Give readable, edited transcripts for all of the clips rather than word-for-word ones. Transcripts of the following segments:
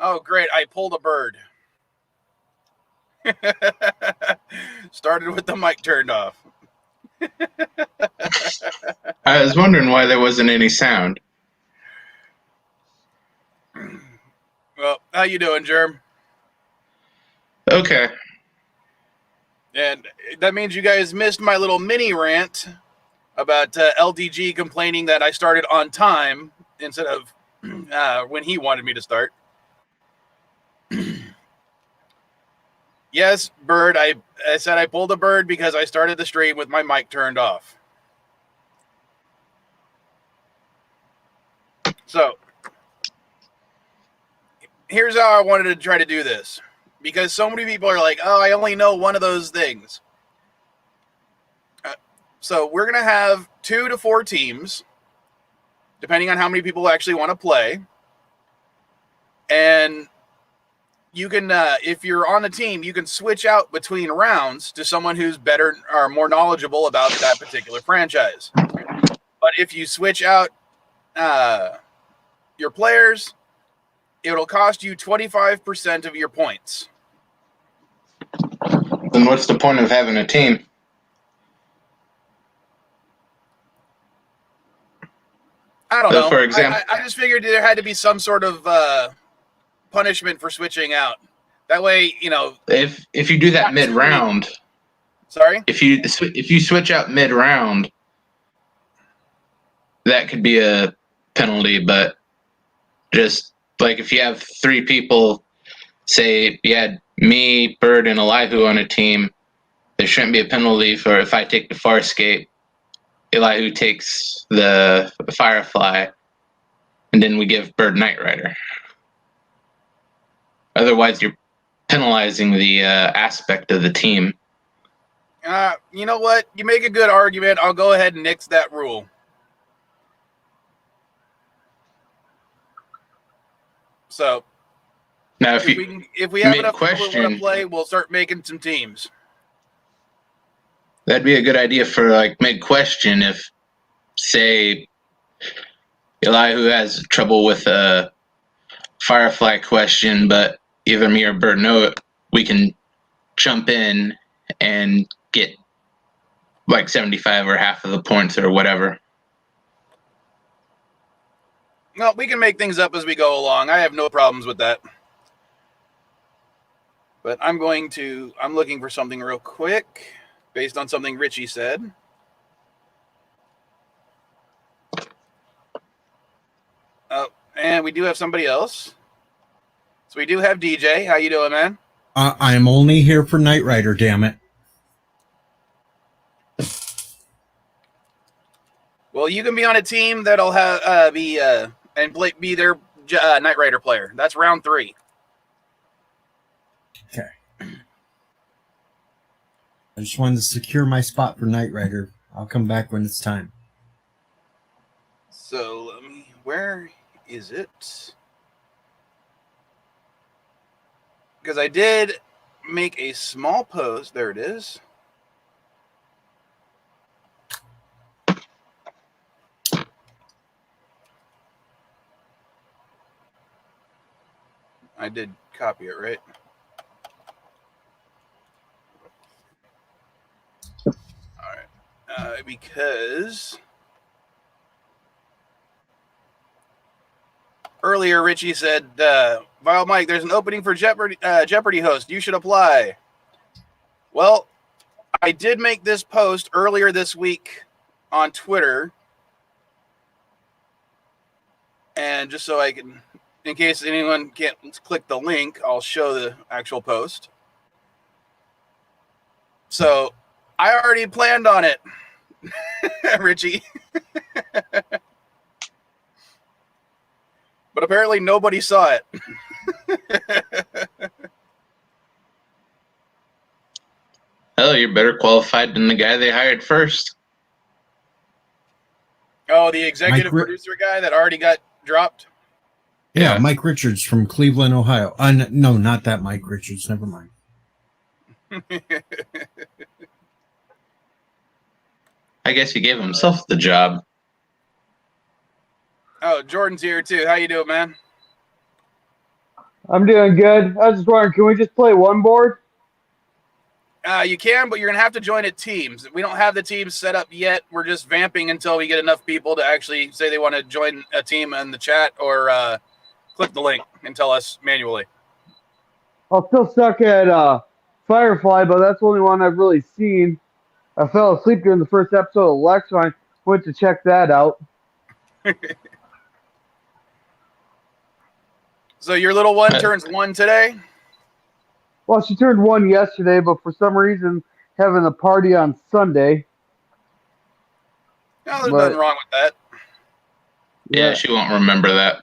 Oh, great. I pulled a bird. Started with the mic turned off. I was wondering why there wasn't any sound. Well, how you doing, Germ? Okay. And that means you guys missed my little mini rant about LDG complaining that I started on time instead of when he wanted me to start. Yes, bird. I said I pulled a bird because I started the stream with my mic turned off. So, here's how I wanted to try to do this. Because so many people are like, oh, I only know one of those things. So, we're going to have 2 to 4 teams, depending on how many people actually want to play. And you can, if you're on the team, you can switch out between rounds to someone who's better or more knowledgeable about that particular franchise. But if you switch out your players, it'll cost you 25% of your points. Then what's the point of having a team? I don't know. For example, I just figured there had to be some sort of punishment for switching out. That way, you know. if you do that mid-round, sorry. If you switch out mid-round, that could be a penalty. But just like if you have 3 people, say you had me, Bird, and Elihu on a team, there shouldn't be a penalty for if I take the Farscape, Elihu takes the Firefly, and then we give Bird Knight Rider. Otherwise, you're penalizing the aspect of the team. You know what? You make a good argument. I'll go ahead and nix that rule. So now, if we have enough people who want to play, we'll start making some teams. That'd be a good idea for like mid-question if, say, Elihu has trouble with a Firefly question, but either me or Bert know it, we can jump in and get like 75 or half of the points or whatever. Well, we can make things up as we go along. I have no problems with that. But I'm looking for something real quick based on something Richie said. Oh, and we do have somebody else. So we do have DJ. How you doing, man? I'm only here for Knight Rider, damn it. Well, you can be on a team that'll have be their Knight Rider player. That's round 3. Okay. I just wanted to secure my spot for Knight Rider. I'll come back when it's time. So where is it? Because I did make a small post. There it is. I did copy it, right? All right. Because earlier Richie said, Vile Mike, there's an opening for Jeopardy host. You should apply. Well, I did make this post earlier this week on Twitter. And just so I can, in case anyone can't click the link, I'll show the actual post. So I already planned on it, Richie. But apparently nobody saw it. Oh, you're better qualified than the guy they hired first. Oh, the executive producer guy that already got dropped? Yeah, Mike Richards from Cleveland, Ohio. No, not that Mike Richards. Never mind. I guess he gave himself the job. Oh, Jordan's here too. How you doing, man? I'm doing good. I was just wondering, can we just play one board? You can, but you're going to have to join at teams. We don't have the teams set up yet. We're just vamping until we get enough people to actually say they want to join a team in the chat or click the link and tell us manually. I'm still stuck at Firefly, but that's the only one I've really seen. I fell asleep during the first episode of Lexx, so I went to check that out. So your little one turns 1 today? Well, she turned 1 yesterday, but for some reason having a party on Sunday. No, there's nothing wrong with that. Yeah, she won't remember that.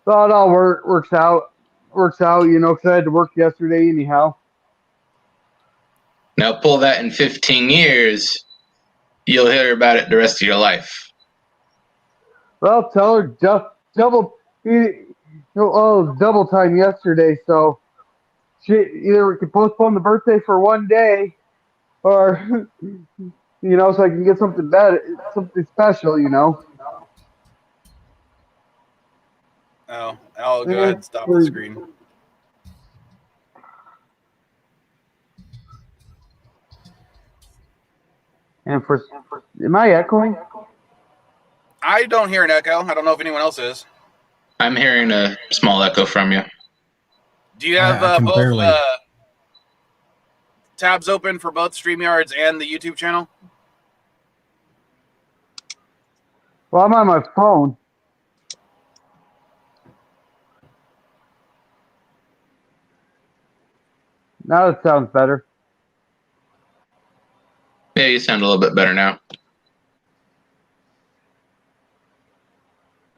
But it all works out. Works out, you know, because I had to work yesterday anyhow. Now pull that in 15 years, you'll hear about it the rest of your life. Well, tell her double time yesterday, so she either we could postpone the birthday for one day, or you know, so I can get something better, something special, you know. Oh, I'll go ahead and stop the screen. And am I echoing? I don't hear an echo. I don't know if anyone else is. I'm hearing a small echo from you. Do you have both tabs open for both StreamYards and the YouTube channel? Well, I'm on my phone. Now it sounds better. Yeah, you sound a little bit better now.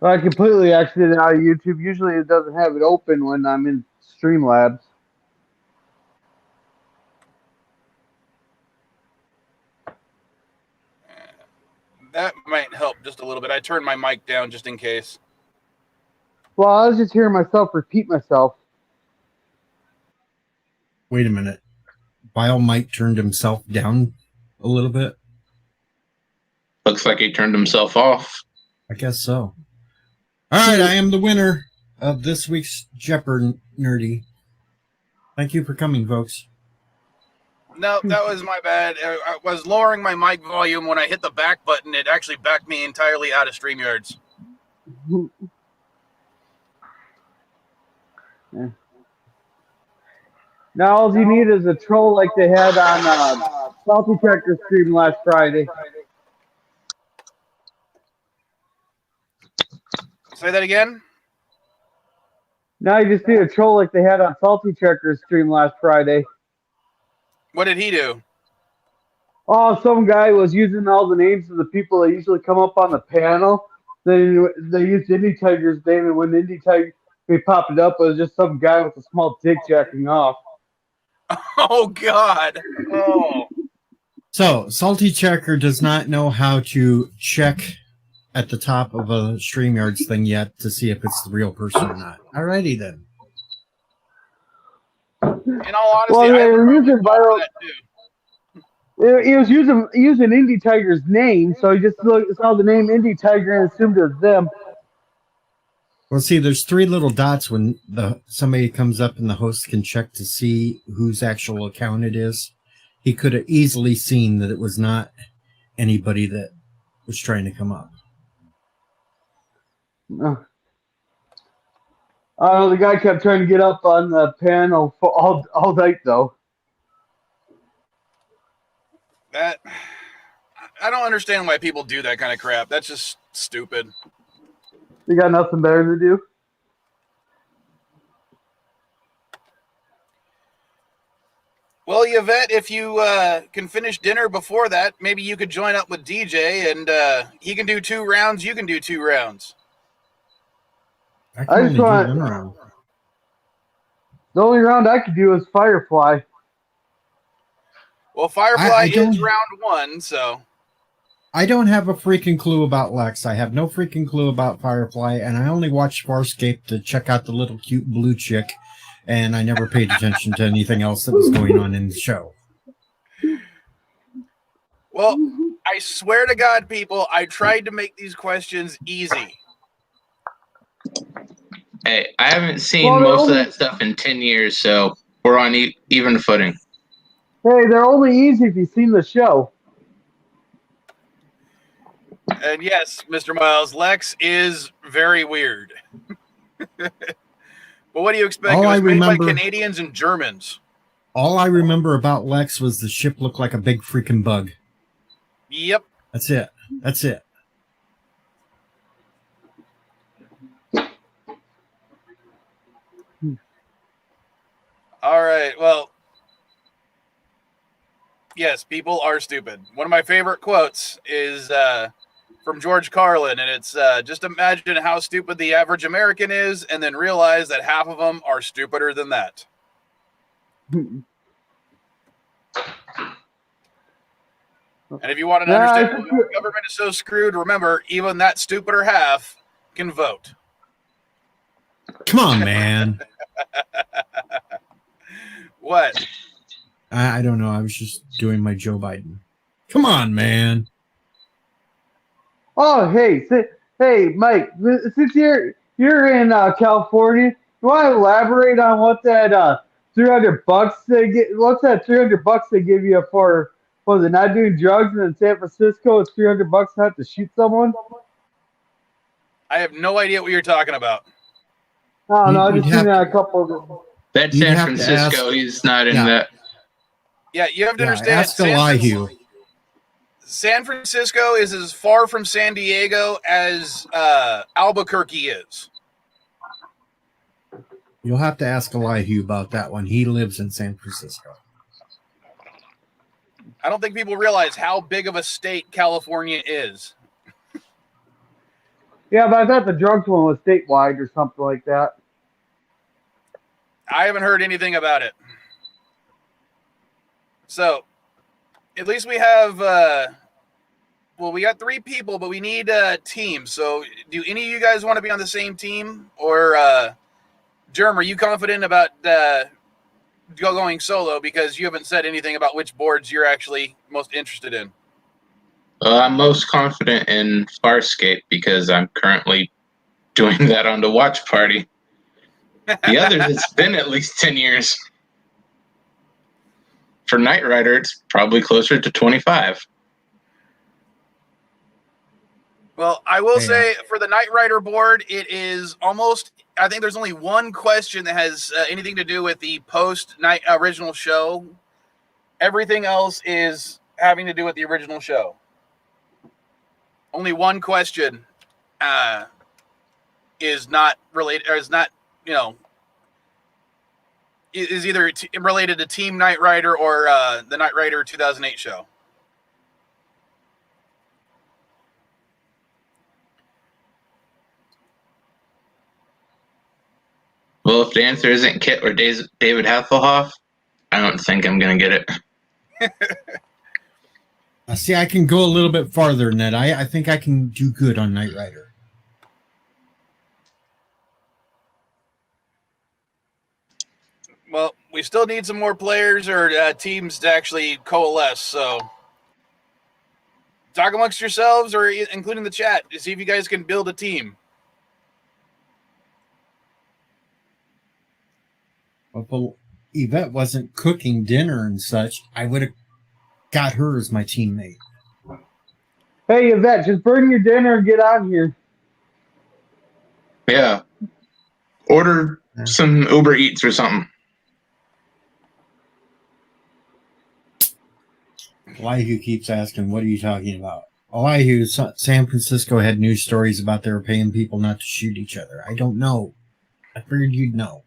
I completely exited out of YouTube. Usually it doesn't have it open when I'm in Streamlabs. That might help just a little bit. I turned my mic down just in case. Well, I was just hearing myself repeat myself. Wait a minute. Bio Mike turned himself down a little bit. Looks like he turned himself off. I guess so. All right, I am the winner of this week's JeopNerdy. Thank you for coming, folks. No, that was my bad. I was lowering my mic volume. When I hit the back button, it actually backed me entirely out of StreamYards. Yeah. Now all you need is a troll like they had on Salty Tractor stream last Friday. Say that again? Now you just need a troll like they had on Salty Tractor stream last Friday. What did he do? Oh, some guy was using all the names of the people that usually come up on the panel. They used Indie Tiger's name, and when Indie Tiger popped it up, it was just some guy with a small dick jacking off. Oh, God. Oh. So, Salty Checker does not know how to check at the top of a StreamYards thing yet to see if it's the real person or not. Alrighty then. In all honesty, well, I were using viral. He was using Indie Tiger's name, so he just saw the name Indie Tiger and assumed it was them. Well, see, there's 3 little dots when somebody comes up and the host can check to see whose actual account it is. He could have easily seen that it was not anybody that was trying to come up. The guy kept trying to get up on the panel for all night, though. I don't understand why people do that kind of crap. That's just stupid. You got nothing better to do? Well, Yvette, if you can finish dinner before that, maybe you could join up with DJ, and he can do 2 rounds, you can do 2 rounds. I just want... The only round I could do is Firefly. Well, Firefly is round 1, so... I don't have a freaking clue about Lexx. I have no freaking clue about Firefly, and I only watched Farscape to check out the little cute blue chick, and I never paid attention to anything else that was going on in the show. Well, I swear to God, people, I tried to make these questions easy. Hey, I haven't seen Well, most of that stuff in 10 years, so we're on even footing. Hey, they're only easy if you've seen the show. And yes, Mr. Miles, Lexx is very weird. But what do you expect? All It I was made by remember- Canadians and Germans. All I remember about Lexx was the ship looked like a big freaking bug. Yep. That's it. That's it. All right. Well, yes, people are stupid. One of my favorite quotes is from George Carlin, and it's just imagine how stupid the average American is, and then realize that half of them are stupider than that. And if you want to understand why the government is so screwed, remember, even that stupider half can vote. Come on, man. What? I don't know. I was just doing my Joe Biden. Come on, man. Oh, hey, Mike. Since you're in California, you want to elaborate on what that $300 they get? What's that $300 they give you for? Was it not doing drugs? And in San Francisco, it's $300 not to shoot someone. I have no idea what you're talking about. I don't know. I You'd just have seen that to- a couple of them. That's You'd San have to Francisco. ask- He's not in Yeah. that. Yeah, you have to Yeah, understand. ask Elihu. San Francisco is as far from San Diego as Albuquerque is. You'll have to ask Elihu about that one. He lives in San Francisco. I don't think people realize how big of a state California is. Yeah, but I thought the drugs one was statewide or something like that. I haven't heard anything about it. So, at least we have, we got 3 people, but we need a team. So, do any of you guys want to be on the same team? Or, Germ, are you confident about going solo because you haven't said anything about which boards you're actually most interested in? I'm most confident in Farscape because I'm currently doing that on the watch party. The others, it's been at least 10 years. For Knight Rider, it's probably closer to 25. Well, I will Yeah. say for the Knight Rider board, it is almost, I think there's only one question that has anything to do with the post-night original show. Everything else is having to do with the original show. Only one question is not related, or is not, is either related to Team Knight Rider or the Knight Rider 2008 show. Well, if the answer isn't Kit or David Hasselhoff, I don't think I'm going to get it. See, I can go a little bit farther than that. I think I can do good on Knight Rider. Well, we still need some more players or teams to actually coalesce. So talk amongst yourselves or including the chat to see if you guys can build a team. Well, if Yvette wasn't cooking dinner and such, I would have got her as my teammate. Hey, Yvette, just bring your dinner and get on here. Yeah. Order some Uber Eats or something. Elihu keeps asking, what are you talking about? Elihu, San Francisco had news stories about they were paying people not to shoot each other. I don't know. I figured you'd know.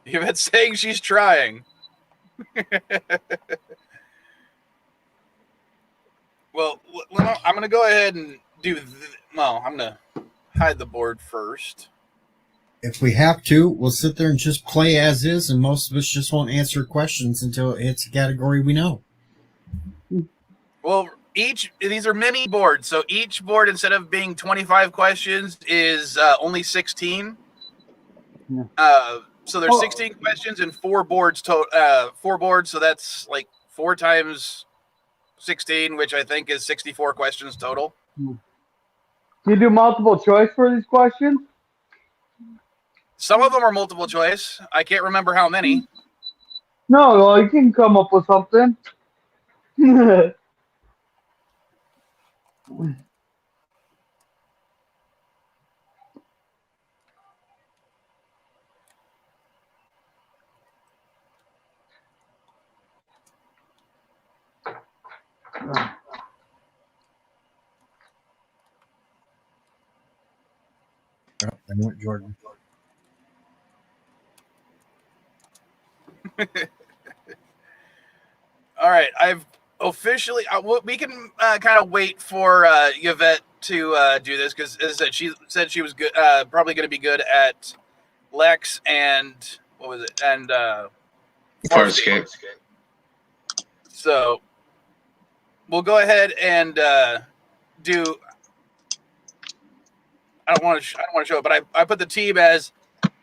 Yvette's saying she's trying. Well, I'm going to go ahead and do... I'm going to hide the board first. If we have to, we'll sit there and just play as is, and most of us just won't answer questions until it's a category we know. Well, these are mini boards, so each board, instead of being 25 questions, is only 16. Yeah. So there's 16 questions and 4 boards total. 4 boards, so that's like 4 times 16, which I think is 64 questions total. Do you do multiple choice for these questions? Some of them are multiple choice. I can't remember how many. No, well, you can come up with something. Oh, I want Jordan. All right, I've officially. We can kind of wait for Yvette to do this because, as I said, she said she was good. Probably going to be good at Lexx and what was it? And Farscape. So we'll go ahead and do. I don't want to show it, but I put the team as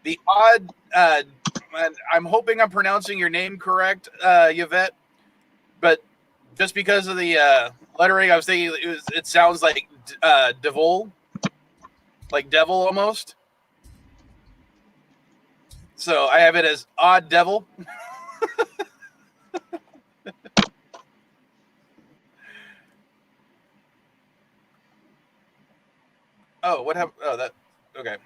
the odd. And I'm hoping I'm pronouncing your name correct, Yvette. But just because of the lettering, I was thinking it sounds like devil, like devil almost. So I have it as odd devil. Oh, what happened? Oh, that okay.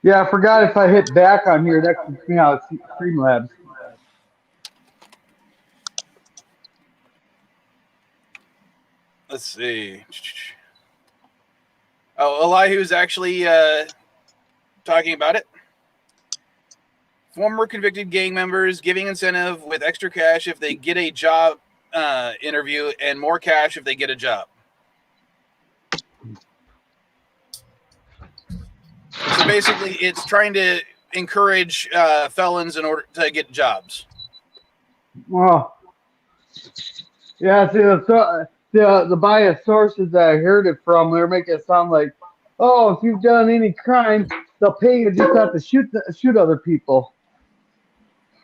Yeah, I forgot if I hit back on here, that kicks me out of Streamlabs. Let's see. Oh, Elihu's actually talking about it. Former convicted gang members giving incentive with extra cash if they get a job interview and more cash if they get a job. So basically, it's trying to encourage felons in order to get jobs. Well, yeah, see, the biased sources that I heard it from, they're making it sound like, oh, if you've done any crime, they'll pay you just not to shoot other people.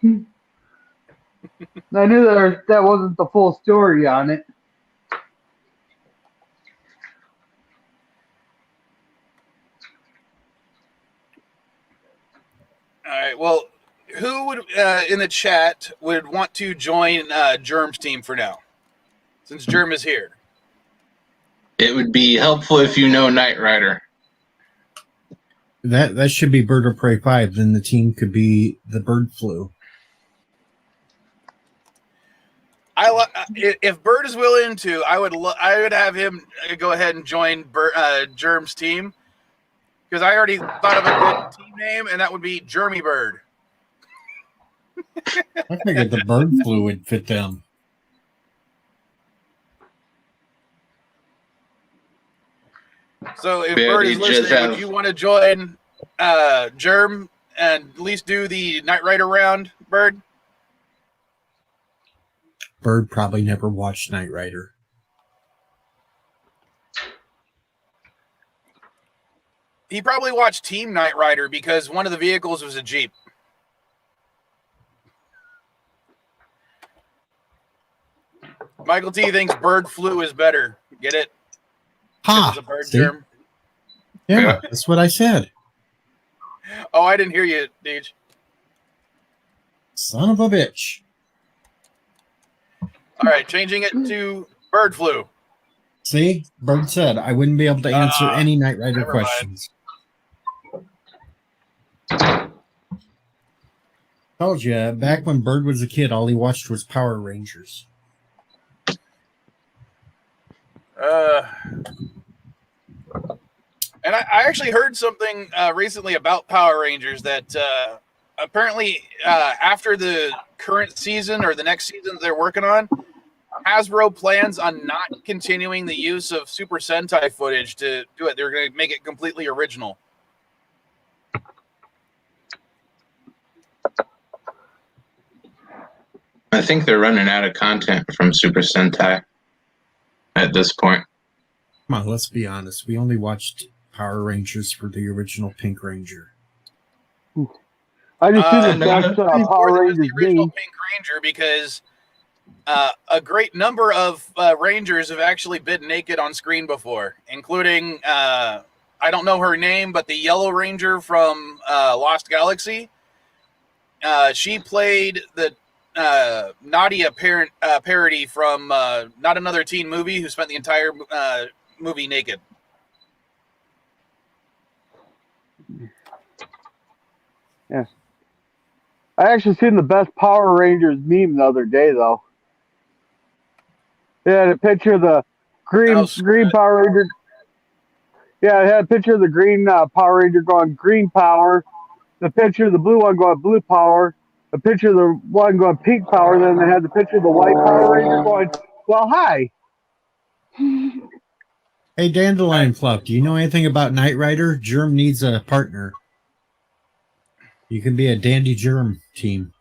I knew that wasn't the full story on it. All right. Well, who would in the chat would want to join Germ's team for now, since Germ is here? It would be helpful if you know Knight Rider. That should be Bird of Prey 5. Then the team could be the Bird Flu. If Bird is willing to, I would have him go ahead and join Germ's team, because I already thought of a good team name, and that would be Jermy Bird. I figured the Bird Flu would fit them. So if Yeah, Bird they is just listening, have- would you want to join Germ and at least do the Knight Rider round, Bird? Bird probably never watched Knight Rider. He probably watched Team Knight Rider because one of the vehicles was a Jeep. Michael T thinks Bird Flu is better. Get it? Ha! It's a bird See? germ. Yeah, that's what I said. Oh, I didn't hear you, Deej. Son of a bitch. All right, changing it to Bird Flu. See? Bird said I wouldn't be able to answer any Knight Rider never mind. questions. Told you, back when Bird was a kid, all he watched was Power Rangers. And I actually heard something recently about Power Rangers that apparently after the current season or the next season they're working on, Hasbro plans on not continuing the use of Super Sentai footage to do it. They're going to make it completely original. I think they're running out of content from Super Sentai at this point. Come on, let's be honest. We only watched Power Rangers for the original Pink Ranger. I just see the no, next More Power than just Rangers the original game. Pink Ranger, because a great number of Rangers have actually been naked on screen before, including I don't know her name, but the Yellow Ranger from Lost Galaxy. She played the Nadia parody from Not Another Teen Movie, who spent the entire movie naked. Yeah. I actually seen the best Power Rangers meme the other day, though. It had a picture of the green Power Ranger. Yeah, it had a picture of the green Power Ranger going green power. The picture of the blue one going blue power. The picture of the one going pink power. Then they had the picture of the white Power Ranger going, well, hi. Hey, Dandelion Fluff, do you know anything about Knight Rider? Germ needs a partner. You can be a Dandy Germ team.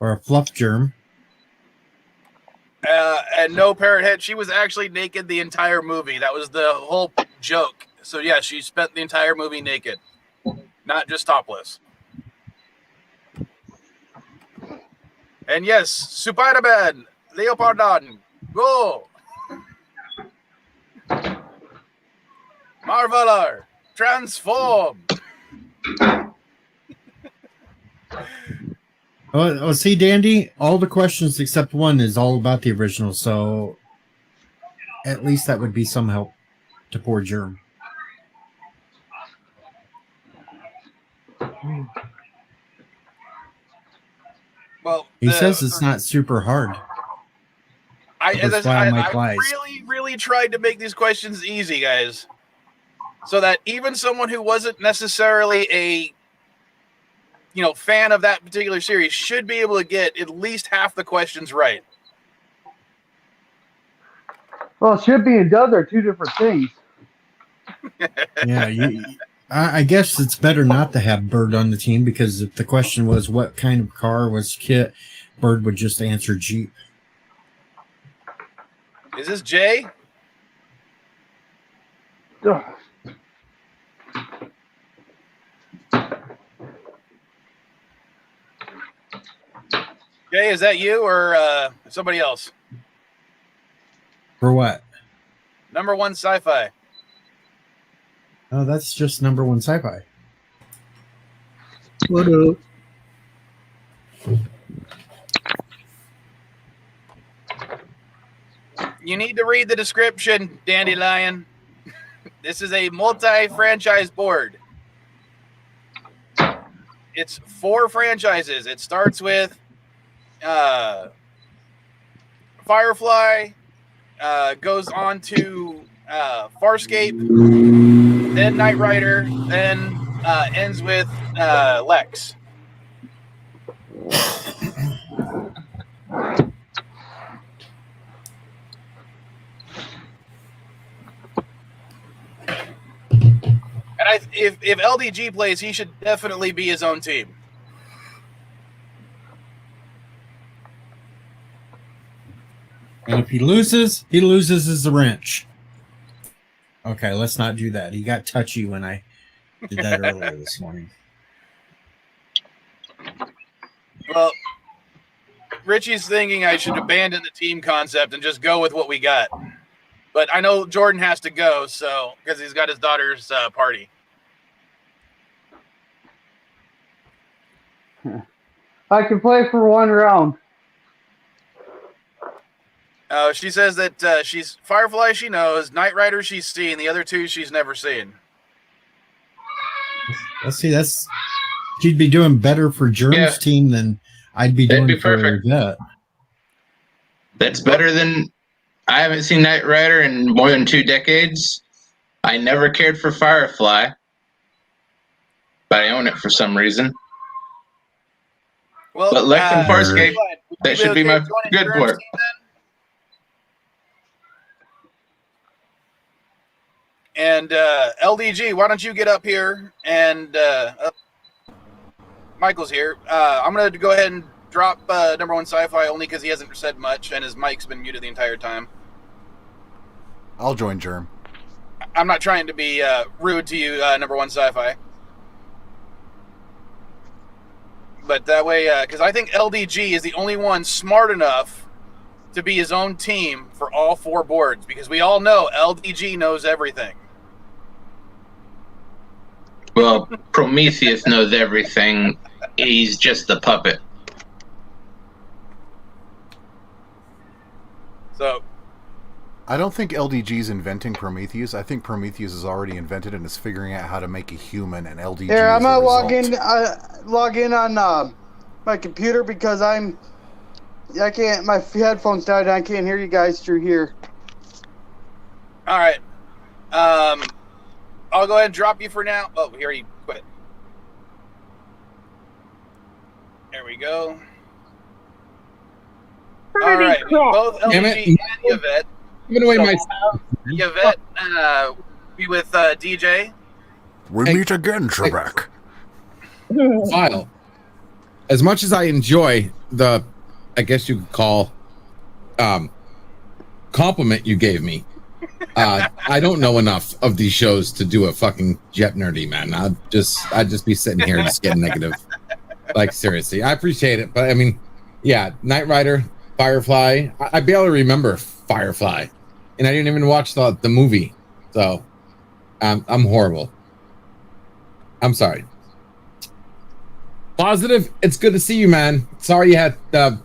Or a Fluff Germ. And no, Parrot Head, she was actually naked the entire movie. That was the whole joke. So, yeah, she spent the entire movie naked. Not just topless. And yes, Spider-Man, Leopardon, go! Marveler, transform! Oh, see, Dandy, all the questions except one is all about the original, so at least that would be some help to poor Germ. Well, he says it's not super hard. I really tried to make these questions easy, guys, so that even someone who wasn't necessarily a fan of that particular series should be able to get at least half the questions right. Well, shipping and does are two different things. Yeah, I guess it's better not to have Bird on the team, because if the question was what kind of car was Kit, Bird would just answer Jeep. Is this Jay? Ugh. Jay, is that you or somebody else? For what? Number one sci-fi. Oh, that's just number one sci-fi. What up? You need to read the description, Dandelion. This is a multi-franchise board. It's 4 franchises. It starts with Firefly, goes on to Farscape, then Knight Rider, then ends with Lexx. And if LDG plays, he should definitely be his own team. And if he loses his wrench. Okay, let's not do that. He got touchy when I did that earlier this morning. Well, Richie's thinking I should abandon the team concept and just go with what we got. But I know Jordan has to go, so because he's got his daughter's party. I can play for one round. She says that she's Firefly she knows, Knight Rider she's seen, the other 2 she's never seen. Let's see, she'd be doing better for Germ's team than I'd be doing for that. That's better than... I haven't seen Knight Rider in more than 2 decades. I never cared for Firefly, but I own it for some reason. Well, but Lexx and Farscape, that should be my good part. And LDG, why don't you get up here? And Michael's here. I'm going to go ahead and drop number one sci-fi only because he hasn't said much and his mic's been muted the entire time. I'll join Germ. I'm not trying to be rude to you, number one sci-fi. But that way, because I think LDG is the only one smart enough to be his own team for all 4 boards, because we all know LDG knows everything. Well, Prometheus knows everything. He's just the puppet. So I don't think LDG's inventing Prometheus. I think Prometheus is already invented and is figuring out how to make a human, and LDG Here, I'm is the gonna result. log in on my computer because I can't. My headphones died. And I can't hear you guys through here. all right. I'll go ahead and drop you for now. Oh, here he quit. There we go. All right. Both Damn LDG it. and Yvette. Giving away my. Yvette be with DJ. We Hey. meet again, Trebek. File. As much as I enjoy the, I guess you could call, compliment you gave me, I don't know enough of these shows to do a fucking JeopNerdy, man. I'd just be sitting here just getting negative. Like, seriously, I appreciate it, but I mean, yeah, Knight Rider, Firefly. I barely remember Firefly, and I didn't even watch the movie, so I'm horrible. I'm sorry. Positive. It's good to see you, man. Sorry you had to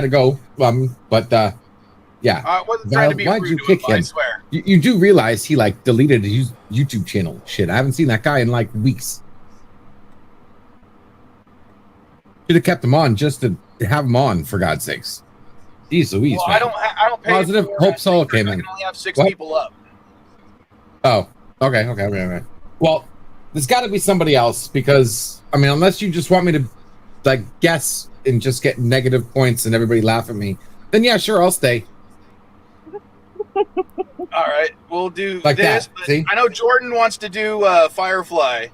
go. But yeah. I wasn't trying to be Why'd rude you to kick him, I him? swear. You do realize he like deleted his YouTube channel. Shit, I haven't seen that guy in like weeks. Should have kept him on just to have him on, for God's sakes. Jeez Louise, Well, man. I don't pay Positive for Hope it. Solo I came in. can only have 6 What? people up. Oh, okay. Well, there's got to be somebody else because I mean, unless you just want me to like guess and just get negative points and everybody laugh at me, then yeah, sure, I'll stay. All right, we'll do Like this. that, But see? I know Jordan wants to do Firefly.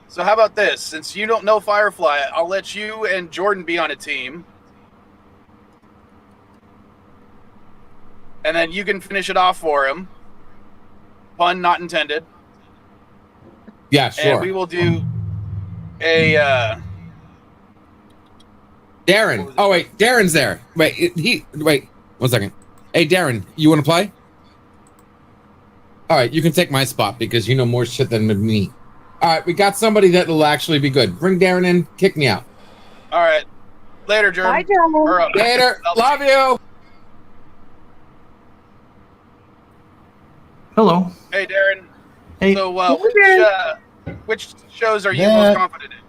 So how about this? Since you don't know Firefly, I'll let you and Jordan be on a team. And then you can finish it off for him. Pun not intended. Yeah, sure. And we will do a Darren. Oh wait, Darren's there. Wait, wait 1 second. Hey, Darren, you want to play? All right, you can take my spot because you know more shit than me. All right, we got somebody that will actually be good. Bring Darren in. Kick me out. all right. Later, Jordan. Bye, Darren. Or, Later. Love you. Hello. Hey, Darren. Hey. So, which shows are you Yeah. most confident in?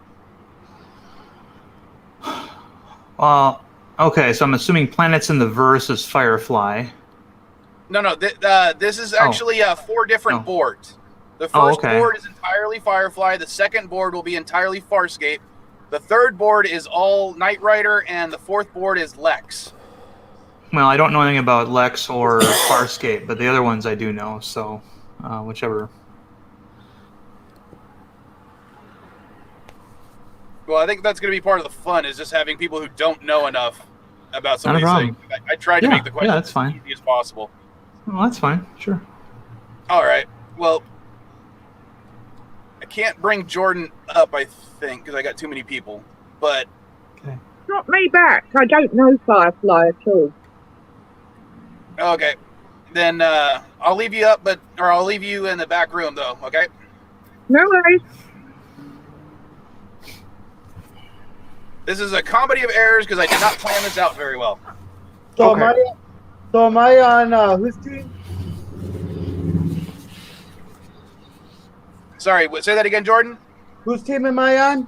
Okay, so I'm assuming Planets in the Verse is Firefly. No. This is actually 4 different Oh. boards. The Oh, first okay. board is entirely Firefly. The second board will be entirely Farscape. The third board is all Knight Rider, and the fourth board is Lexx. Well, I don't know anything about Lexx or Farscape, but the other ones I do know, so whichever. Well, I think that's going to be part of the fun, is just having people who don't know enough about some Not of a these things. problem. I tried to Yeah, make the question yeah, that's fine. as easy as possible. Well, that's fine. Sure. All right. Well, I can't bring Jordan up, I think, because I got too many people. But Not me back. I don't know Firefly at all. okay, then I'll leave you up, or I'll leave you in the back room, though. Okay. No worries. This is a comedy of errors because I did not plan this out very well. So Okay. am I on whose team? Sorry, say that again, Jordan. Whose team am I on?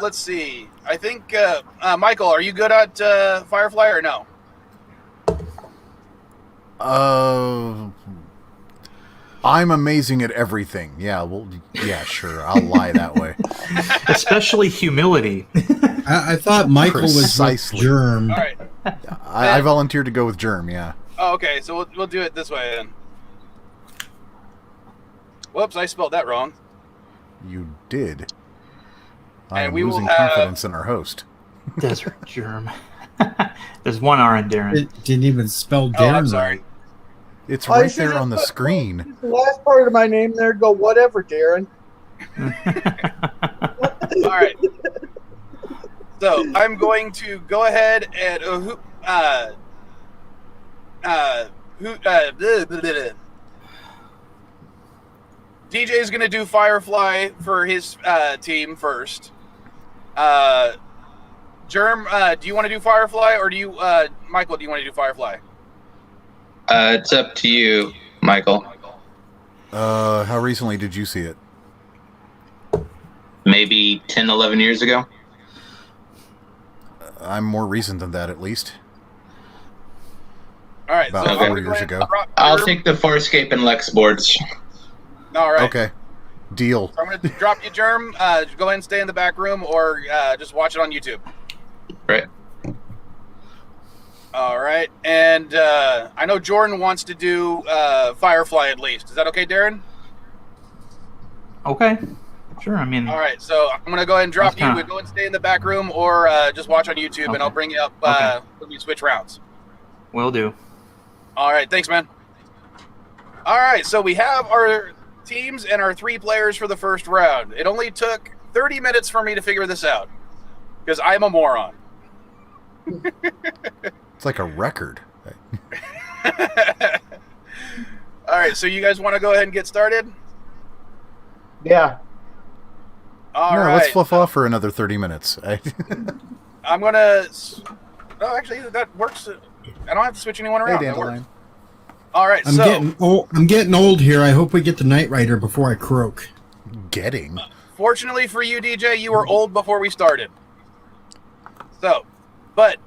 Let's see. I think Michael, are you good at Firefly or no? I'm amazing at everything. Yeah, well, yeah, sure. I'll lie that way. Especially humility. I thought Michael was with Precisely. Germ. All right. I volunteered to go with Germ, yeah. Oh, okay. So we'll do it this way then. Whoops, I spelled that wrong. You did. I And am we will losing have- confidence in our host. Desert Germ. There's 1 R in Darren. It didn't even spell Oh, I'm Darren sorry. right. It's Oh, you right should there just on the put- screen. The last part of my name there, go whatever, Darren. All right. So I'm going to go ahead and DJ is going to do Firefly for his team first. Germ, do you want to do Firefly, or do you, Michael? Do you want to do Firefly? It's up to you, Michael. How recently did you see it? Maybe 10, 11 years ago. I'm more recent than that, at least. All right, About so 4 I'm gonna years go ahead ago. and drop I'll Germ. take the Farscape and Lexx boards. All right. Okay. Deal. So I'm going to drop you, Germ. Go ahead and stay in the back room, or just watch it on YouTube. Right. All right, and I know Jordan wants to do Firefly at least. Is that okay, Darren? Okay. Sure. I mean, All right, so I'm going to go ahead and drop That's you. kinda- We go and stay in the back room, or just watch on YouTube, and Okay. I'll bring you up Okay. when we switch rounds. will do. All right, thanks, man. All right, so we have our teams and our 3 players for the first round. It only took 30 minutes for me to figure this out, because I'm a moron. It's like a record. All right, so you guys want to go ahead and get started? Yeah. All no, right. let's fluff off for another 30 minutes. I'm gonna. Oh, actually, that works. I don't have to switch anyone Hey, around. That works. Dandelion. All right, I'm so getting old here. I hope we get the Knight Rider before I croak. Getting. fortunately for you, DJ, you were old before we started. So, but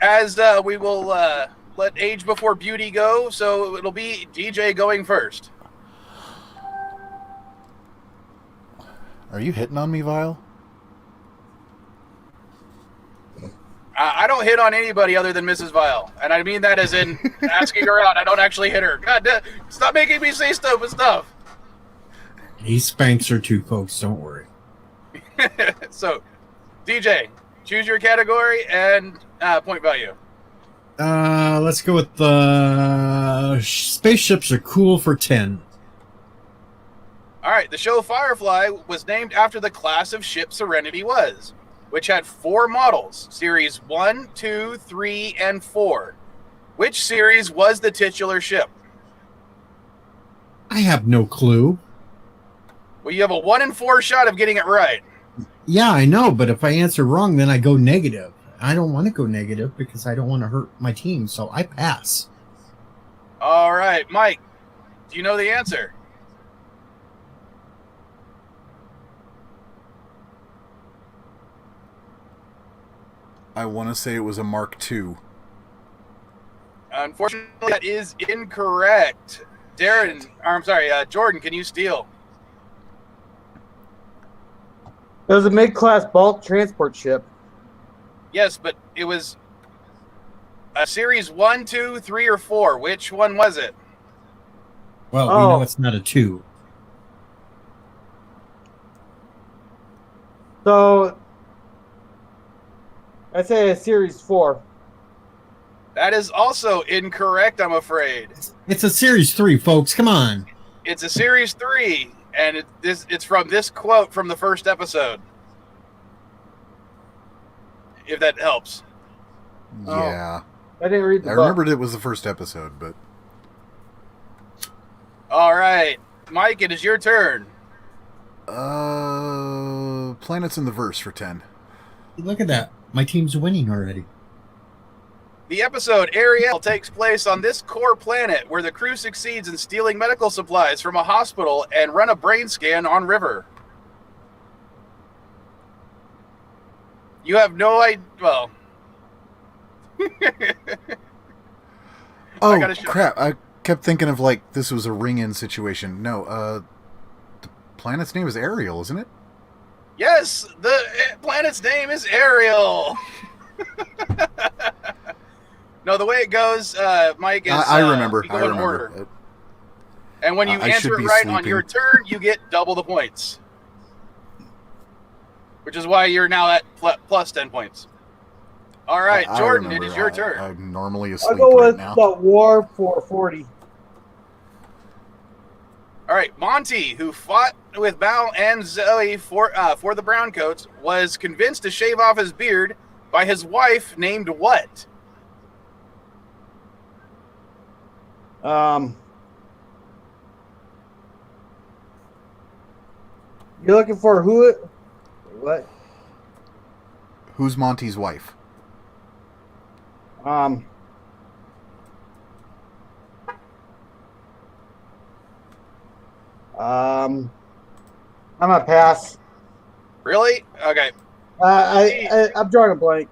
as we will let age before beauty go, so it'll be DJ going first. Are you hitting on me, Vile? I don't hit on anybody other than Mrs. Vile, and I mean that as in asking her out. I don't actually hit her. God, stop making me say stupid stuff. He spanks her too, folks. Don't worry. So, DJ, choose your category and point value. Let's go with the spaceships are cool for 10. All right, the show Firefly was named after the class of ship Serenity was, which had 4 models, series 1, 2, 3, and 4. Which series was the titular ship? I have no clue. Well, you have a 1 in 4 shot of getting it right. Yeah, I know, but if I answer wrong, then I go negative. I don't want to go negative because I don't want to hurt my team, so I pass. All right, Mike, do you know the answer? I want to say it was a Mark II. Unfortunately, that is incorrect. Jordan, can you steal? It was a mid-class bulk transport ship. Yes, but it was a series 1, 2, 3, or 4. Which one was it? Well, we Oh. know it's not a 2. So, I'd say a series 4. That is also incorrect, I'm afraid. It's a series 3, folks. Come on. It's a series 3, and it's from this quote from the first episode. If that helps. Oh. Yeah. I didn't read the I book. remembered it was the first episode, but All right, Mike, it is your turn. Planets in the Verse for 10. Look at that. My team's winning already. The episode Ariel takes place on this core planet where the crew succeeds in stealing medical supplies from a hospital and run a brain scan on River. You have no idea. Well, Oh, gotta show- crap. I kept thinking of, like, this was a ring-in situation. No, the planet's name is Ariel, isn't it? yes, the planet's name is Ariel. No, the way it goes, Mike, is I remember. you go I in remember. order. And when you I answer should it be right on sleeping. your turn, you get double the points. Which is why you're now at plus 10 points. All right, I Jordan, it remember. is your turn. I'm normally I'll asleep go right with now. the War 440. All right, Monty, who fought with Mal and Zoe for the Browncoats, was convinced to shave off his beard by his wife named what? You're looking for who? What? Who's Monty's wife? I'm gonna pass. Really? Okay. I'm drawing a blank.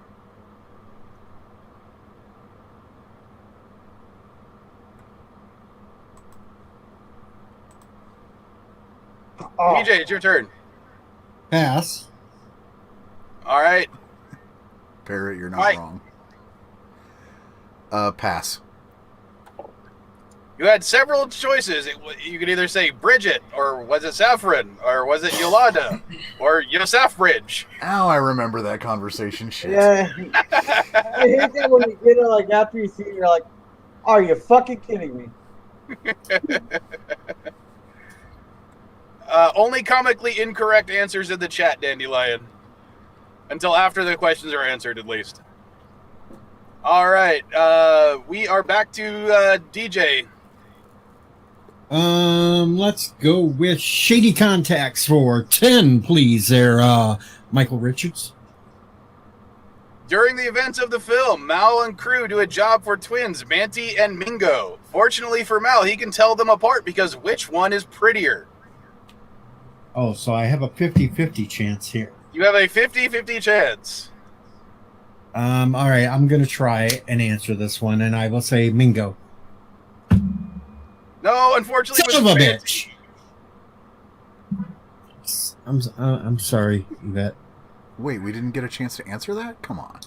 Oh. DJ, it's your turn. Pass. All right. Parrot, you're not Mike. wrong. Pass. You had several choices. You could either say Bridget, or was it Saffron, or was it Yolanda, or Yosef Bridge. Ow, I remember that conversation. Shit. Yeah. I hate that when you get it like after you see it, you're like, are you fucking kidding me? Only comically incorrect answers in the chat, Dandelion. Until after the questions are answered, at least. All right. We are back to DJ. Let's go with Shady Contacts for 10, please, there, Michael Richards. During the events of the film, Mal and crew do a job for twins, Manti and Mingo. Fortunately for Mal, he can tell them apart because which one is prettier? Oh, so I have a 50-50 chance here. You have a 50-50 chance. All right, I'm going to try and answer this one, and I will say Mingo. No, unfortunately, Son it was of a Manti. bitch. I'm sorry, Yvette. Wait, we didn't get a chance to answer that? Come on.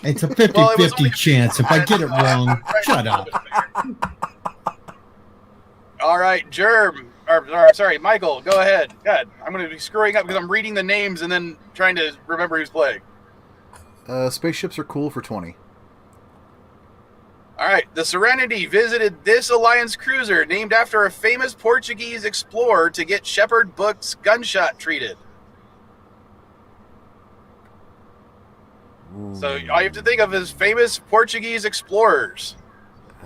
It's a 50-50 Well, it was only- chance. If I get it wrong, shut up. All right, sorry, Michael, go ahead. God, I'm going to be screwing up because I'm reading the names and then trying to remember who's playing. Spaceships are cool for 20. All right, the Serenity visited this Alliance cruiser named after a famous Portuguese explorer to get Shepard Book's gunshot treated. So all you have to think of is famous Portuguese explorers.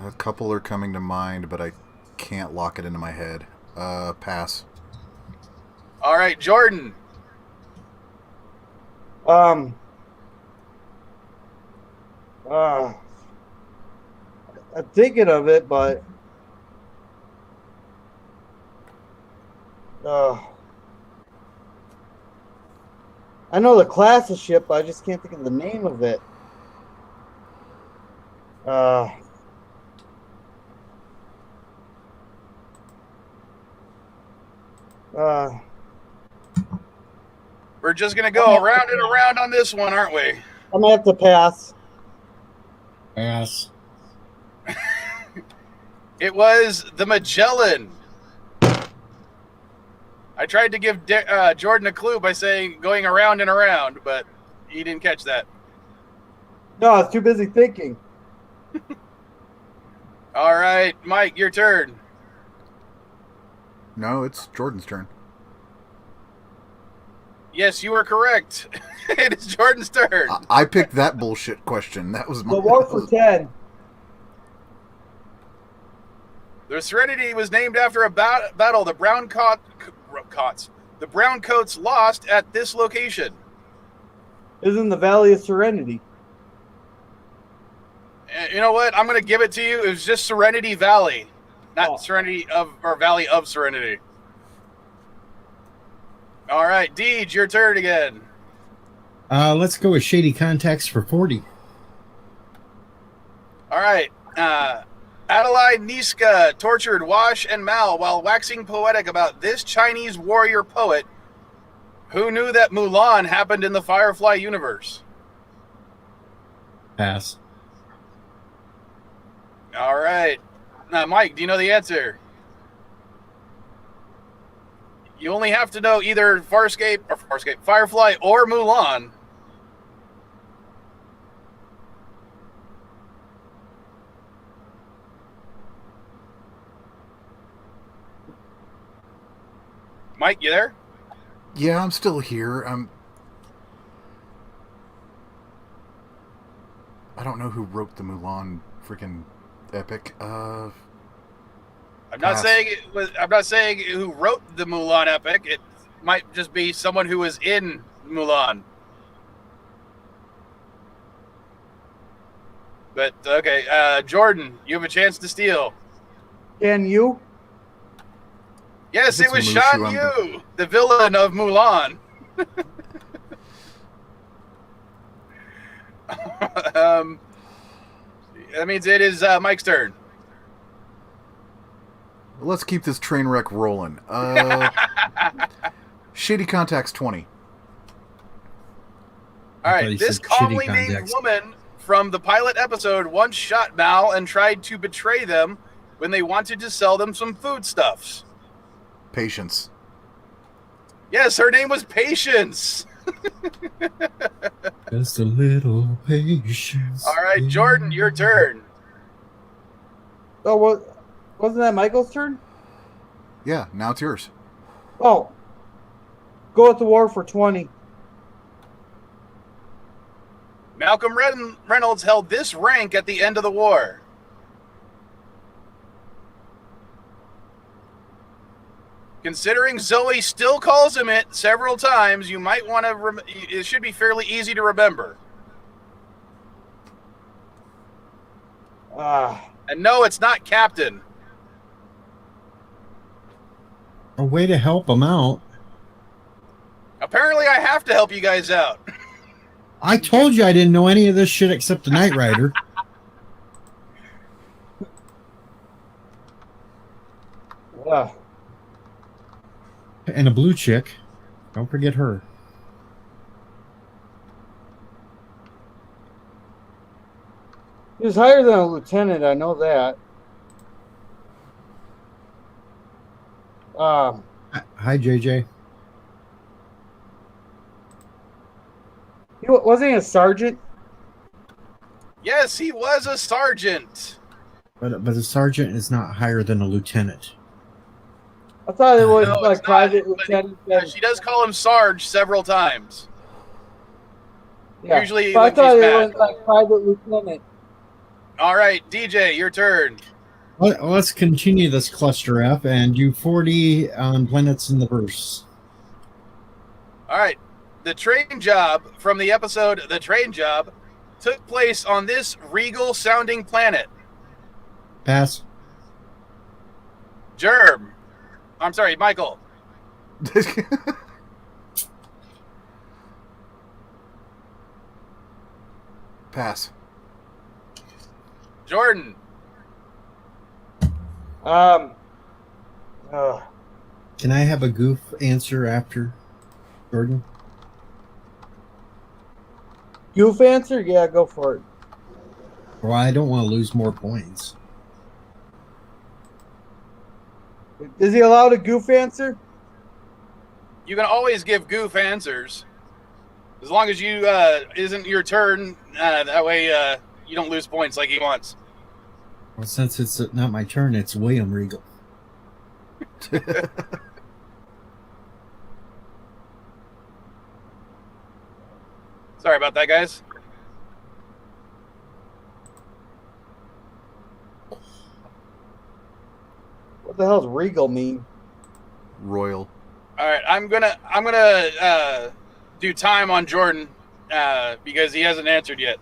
A couple are coming to mind, but I can't lock it into my head. Pass. All right, Jordan. I'm thinking of it, but I know the class of ship, but I just can't think of the name of it. We're just going to go around and around on this one, aren't we? I'm gonna have to pass. Pass. It was the Magellan. I tried to give Jordan a clue by saying going around and around, but he didn't catch that. No, I was too busy thinking. All right, Mike, your turn. No, it's Jordan's turn. Yes, you were correct. It is Jordan's turn. I picked that bullshit question. That was my. The 1 for 10. The Serenity was named after a battle the Browncoats lost at this location. Isn't the Valley of Serenity? You know what? I'm going to give it to you. It was just Serenity Valley, not Serenity or Valley of Serenity. All right, Deej, your turn again. Let's go with Shady Contacts for 40. All right. Adelaide Niska tortured Wash and Mal while waxing poetic about this Chinese warrior poet who knew that Mulan happened in the Firefly universe. Pass. All right. Now, Mike, do you know the answer? You only have to know either Farscape, Firefly, or Mulan. Mike, you there? Yeah, I'm still here. I don't know who wrote the Mulan freaking epic. I'm not Pass. saying it was. I'm not saying who wrote the Mulan epic. It might just be someone who was in Mulan. But okay, Jordan, you have a chance to steal. Can you? Yes, If it was it's Mushu, Shan Yu, the villain of Mulan. That means it is Mike's turn. Let's keep this train wreck rolling. Shady Contacts 20. All I thought he right, this said shitty calmly named contacts. woman from the pilot episode once shot Mal and tried to betray them when they wanted to sell them some foodstuffs. Patience. Yes, her name was Patience. Just a little patience. All right, Jordan, your turn. Oh, wasn't that Michael's turn? Yeah, now it's yours. Oh. Go with the war for 20. Malcolm Reynolds held this rank at the end of the war. Considering Zoe still calls him it several times, you might want to. It should be fairly easy to remember. And no, it's not Captain. A way to help him out. Apparently, I have to help you guys out. I told you I didn't know any of this shit except the Knight Rider. And a blue chick. Don't forget her. He was higher than a lieutenant, I know that. Hi, JJ. Wasn't he a sergeant? Yes, he was a sergeant. But a sergeant is not higher than a lieutenant. I thought it was No, like it's not, private but lieutenant. she does call him Sarge several times. Yeah. Usually But I when thought she's it mad. was like private lieutenant. All right, DJ, your turn. Let's continue this cluster F and do 40 on planets in the verse. All right. The train job from the episode The Train Job took place on this regal-sounding planet. Pass. Germ. I'm sorry, Michael. Pass. Jordan. Can I have a goof answer after Jordan? Goof answer? Yeah, go for it. Well, I don't want to lose more points. Is he allowed a goof answer? You can always give goof answers. As long as you isn't your turn, that way you don't lose points like he wants. Well, since it's not my turn, it's William Regal. Sorry about that, guys. What the hell's regal mean? Royal. All right, I'm gonna do time on Jordan because he hasn't answered yet.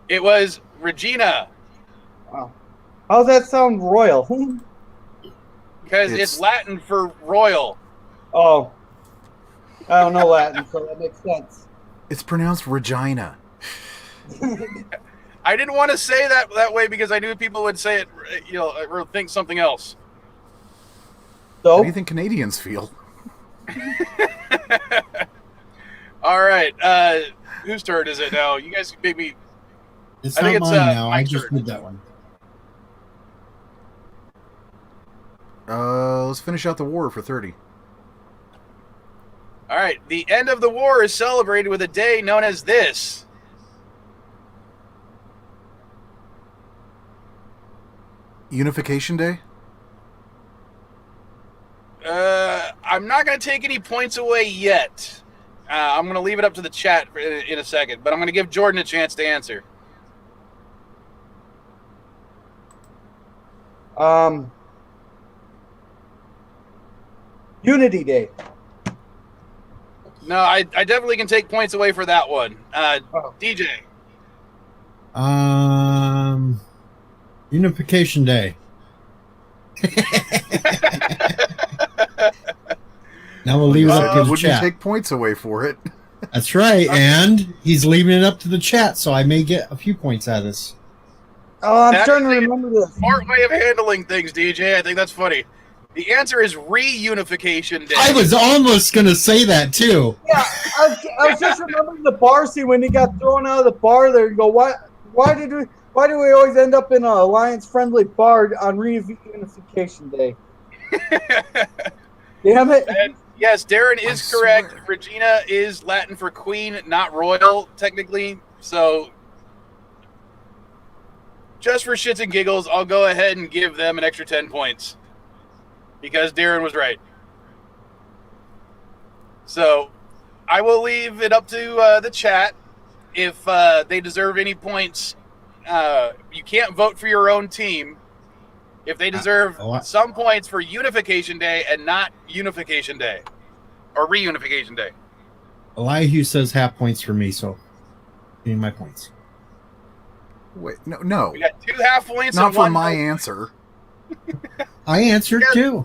It was Regina. Wow. How's that sound royal? Because it's Latin for royal. Oh. I don't know Latin, so that makes sense. It's pronounced Regina. I didn't want to say that way because I knew people would say it, or think something else. So? How do you think Canadians feel? All right, whose turn is it now? You guys maybe. It's I not think it's, mine now. I Mike's just turn. did that one. Let's finish out the war for 30. All right, the end of the war is celebrated with a day known as this. Unification Day? I'm not going to take any points away yet. I'm going to leave it up to the chat in a second, but I'm going to give Jordan a chance to answer. Unity Day. No, I definitely can take points away for that one. DJ. Unification Day. Now we'll leave it up to the Wouldn't chat. take points away for it. That's right, and he's leaving it up to the chat, so I may get a few points out of this. Oh, I'm That starting to is a remember this. Smart way of handling things, DJ. I think that's funny. The answer is reunification day. I was almost going to say that, too. Yeah, I was just remembering the bar scene when he got thrown out of the bar there. You go, why do we always end up in an alliance-friendly bar on reunification day? Damn it. And yes, Darren is correct. Regina is Latin for queen, not royal, technically. So, just for shits and giggles, I'll go ahead and give them an extra 10 points. Because Darren was right. So, I will leave it up to the chat if they deserve any points. You can't vote for your own team if they deserve some points for Unification Day and not Unification Day. Or Reunification Day. Elihu says half points for me, so give me my points. Wait, no. We got 2 half points. Not and for 1 my vote. answer. I answered, too.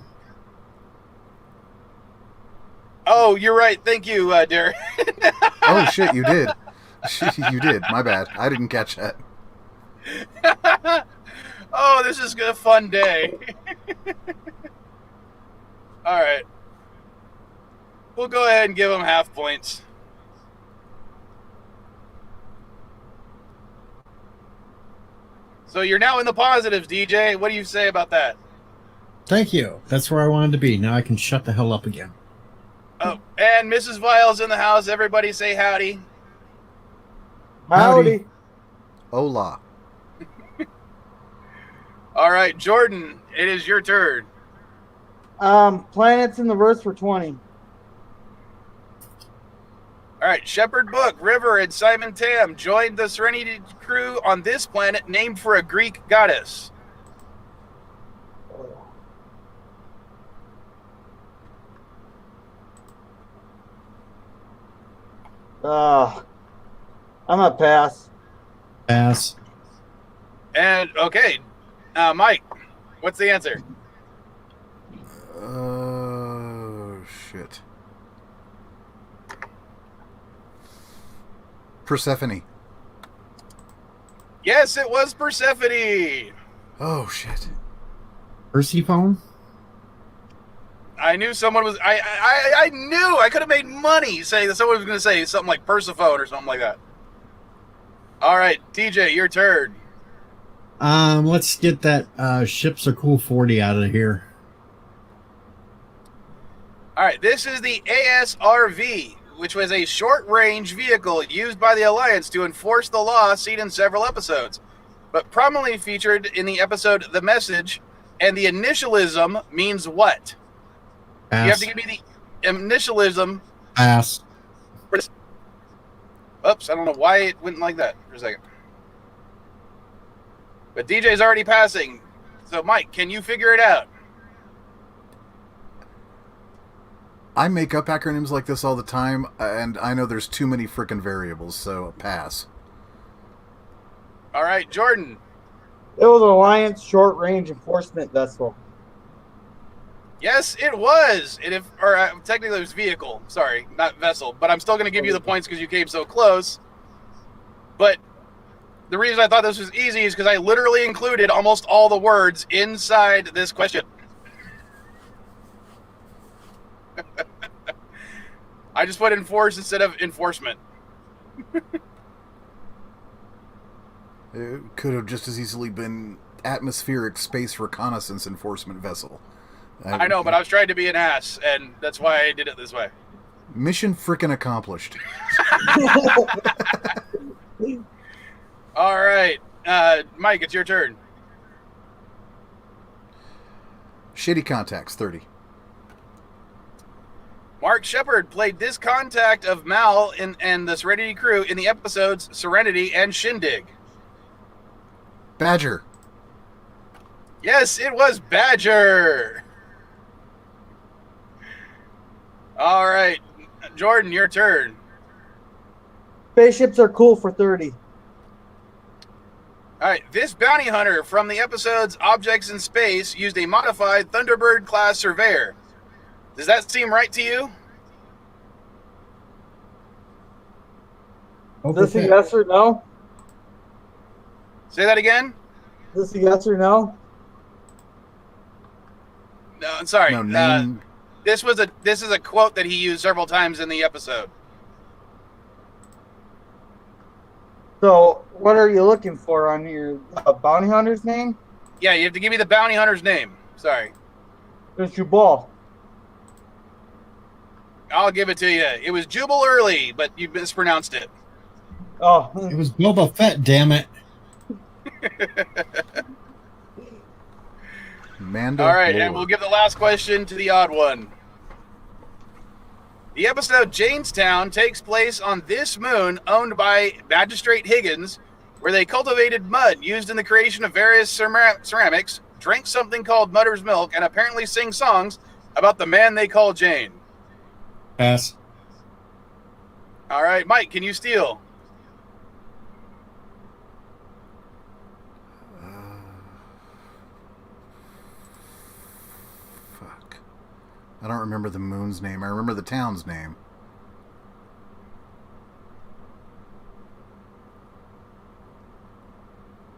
Oh, you're right. Thank you, Darren. Oh, shit, you did. You did. My bad. I didn't catch that. Oh, this is a fun day. All right. We'll go ahead and give them half points. So you're now in the positives, DJ. What do you say about that? Thank you. That's where I wanted to be. Now I can shut the hell up again. Oh, and Mrs. Vile's in the house. Everybody say howdy. Howdy. Hola. All right, Jordan, it is your turn. Planets in the verse for 20. All right, Shepherd Book, River, and Simon Tam joined the Serenity crew on this planet named for a Greek goddess. I'm a pass. Pass. And, okay, Mike, what's the answer? Shit. Persephone. Yes, it was Persephone. Oh, shit. Persephone? I knew someone was. I knew I could have made money saying that someone was going to say something like Persephone or something like that. All right, TJ, your turn. Let's get that Ships Are Cool 40 out of here. All right, this is the ASRV, which was a short-range vehicle used by the Alliance to enforce the law seen in several episodes, but prominently featured in the episode The Message, and the initialism means what? Pass. You have to give me the initialism. Pass. Oops, I don't know why it went like that for a second. But DJ's already passing. So, Mike, can you figure it out? I make up acronyms like this all the time, and I know there's too many frickin' variables, so pass. All right, Jordan. It was an Alliance short-range enforcement vessel. Yes, it was. Technically, it was vehicle. Sorry, not vessel. But I'm still going to give you the points because you came so close. But the reason I thought this was easy is because I literally included almost all the words inside this question. I just put enforce instead of enforcement. It could have just as easily been atmospheric space reconnaissance enforcement vessel. I know, but I was trying to be an ass, and that's why I did it this way. Mission frickin' accomplished. All right. Mike, it's your turn. Shitty contacts, 30. Mark Shepard played this contact of Mal and the Serenity crew in the episodes Serenity and Shindig. Badger. Yes, it was Badger. All right, Jordan, your turn. Spaceships are cool for 30. All right, this bounty hunter from the episodes Objects in Space used a modified Thunderbird-class surveyor. Does that seem right to you? Is this a yes or no? Say that again? Is this a yes or no? No, I'm sorry. No, name. This is a quote that he used several times in the episode. So, what are you looking for on your bounty hunter's name? Yeah, you have to give me the bounty hunter's name. Sorry. It's Jubal. I'll give it to you. It was Jubal Early, but you mispronounced it. Oh. It was Boba Fett, damn it. Mando. All right, Lord. and we'll give the last question to the odd one. The episode Janestown takes place on this moon owned by Magistrate Higgins, where they cultivated mud used in the creation of various ceramics, drank something called Mutter's Milk, and apparently sing songs about the man they call Jane. Pass. All right, Mike, can you steal? Fuck. I don't remember the moon's name. I remember the town's name.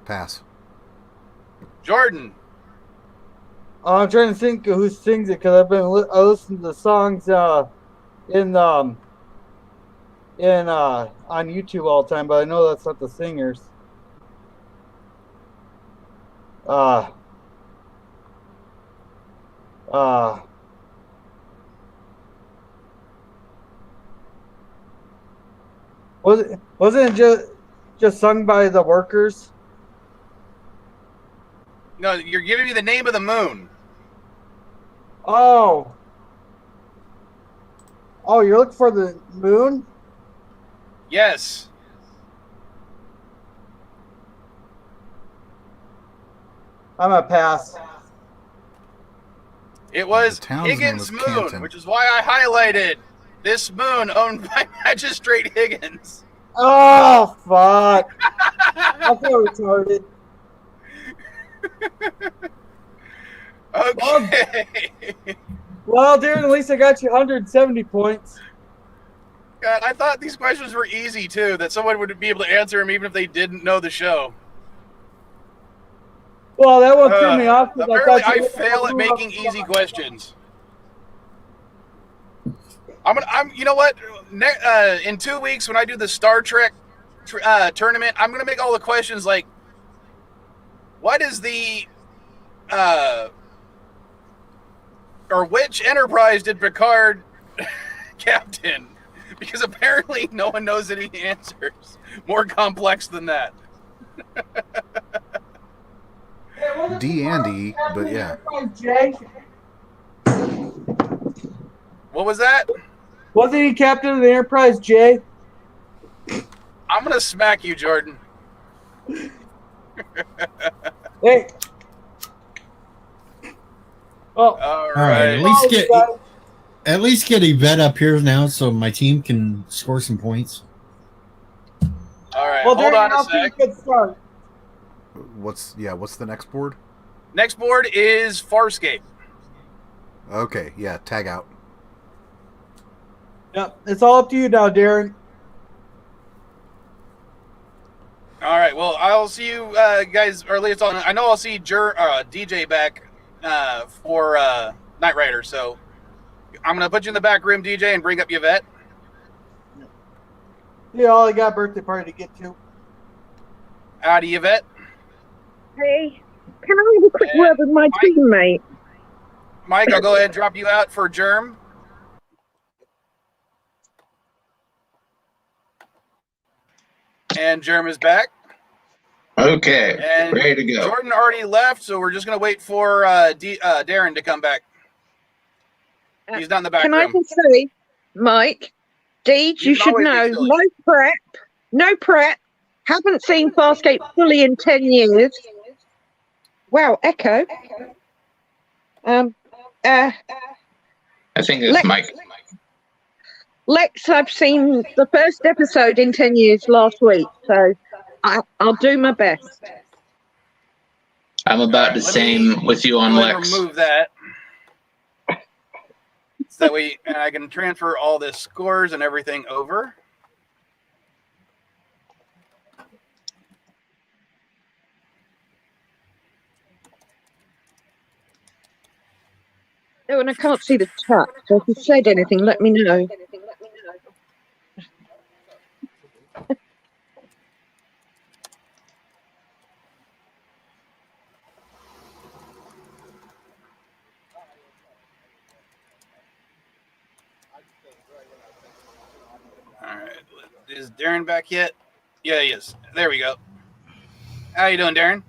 Pass. Jordan. I'm trying to think of who sings it because I listened to the songs on YouTube all the time, but I know that's not the singers. Wasn't it just sung by the workers? No, you're giving me the name of the moon. Oh, you're looking for the moon? Yes. I'm gonna pass. It was The town's name Higgins was Moon, Canton. which is why I highlighted this moon owned by Magistrate Higgins. Oh, fuck. I feel retarded. Okay. Well, Darren, at least I got you 170 points. God, I thought these questions were easy, too, that someone would be able to answer them even if they didn't know the show. Well, that one threw me off. Apparently, I fail at making easy questions. You know what? In 2 weeks, when I do the Star Trek tournament, I'm gonna make all the questions like, what is the, or which Enterprise did Picard captain? Because apparently, no one knows any answers more complex than that. D and E, but yeah. What was that? Wasn't he captain of the Enterprise, Jay? I'm gonna smack you, Jordan. Hey. Oh. All right. At least get Yvette up here now, so my team can score some points. All right. Well, Hold Darren, on a I'll sec. get started. What's the next board? Next board is Farscape. Okay, yeah, tag out. Yep, it's all up to you now, Darren. All right. Well, I'll see you guys early. It's on. I know I'll see DJ back for Knight Rider. So I'm gonna put you in the back room, DJ, and bring up Yvette. Yeah, all I got a birthday party to get to. Howdy, Yvette. Hey, can I have a quick word with my teammate? Mike, I'll go ahead and drop you out for Germ. And Germ is back. Okay, And ready to go. Jordan already left, so we're just going to wait for Darren to come back. He's not in the back Can I room. just say, Mike, Deej, You you can should always be know, silly. no prep, haven't seen Farscape fully in 10 years. Wow, echo. I think it's Mike. Lex, I've seen the first episode in 10 years last week, so I'll do my best. I'm about the Let same me with you on go ahead and Lexx. remove that. So that way and I can transfer all the scores and everything over. Oh, and I can't see the chat, so if you said anything, let me know. All right. Is Darren back yet? Yeah, he is. There we go. How you doing, Darren?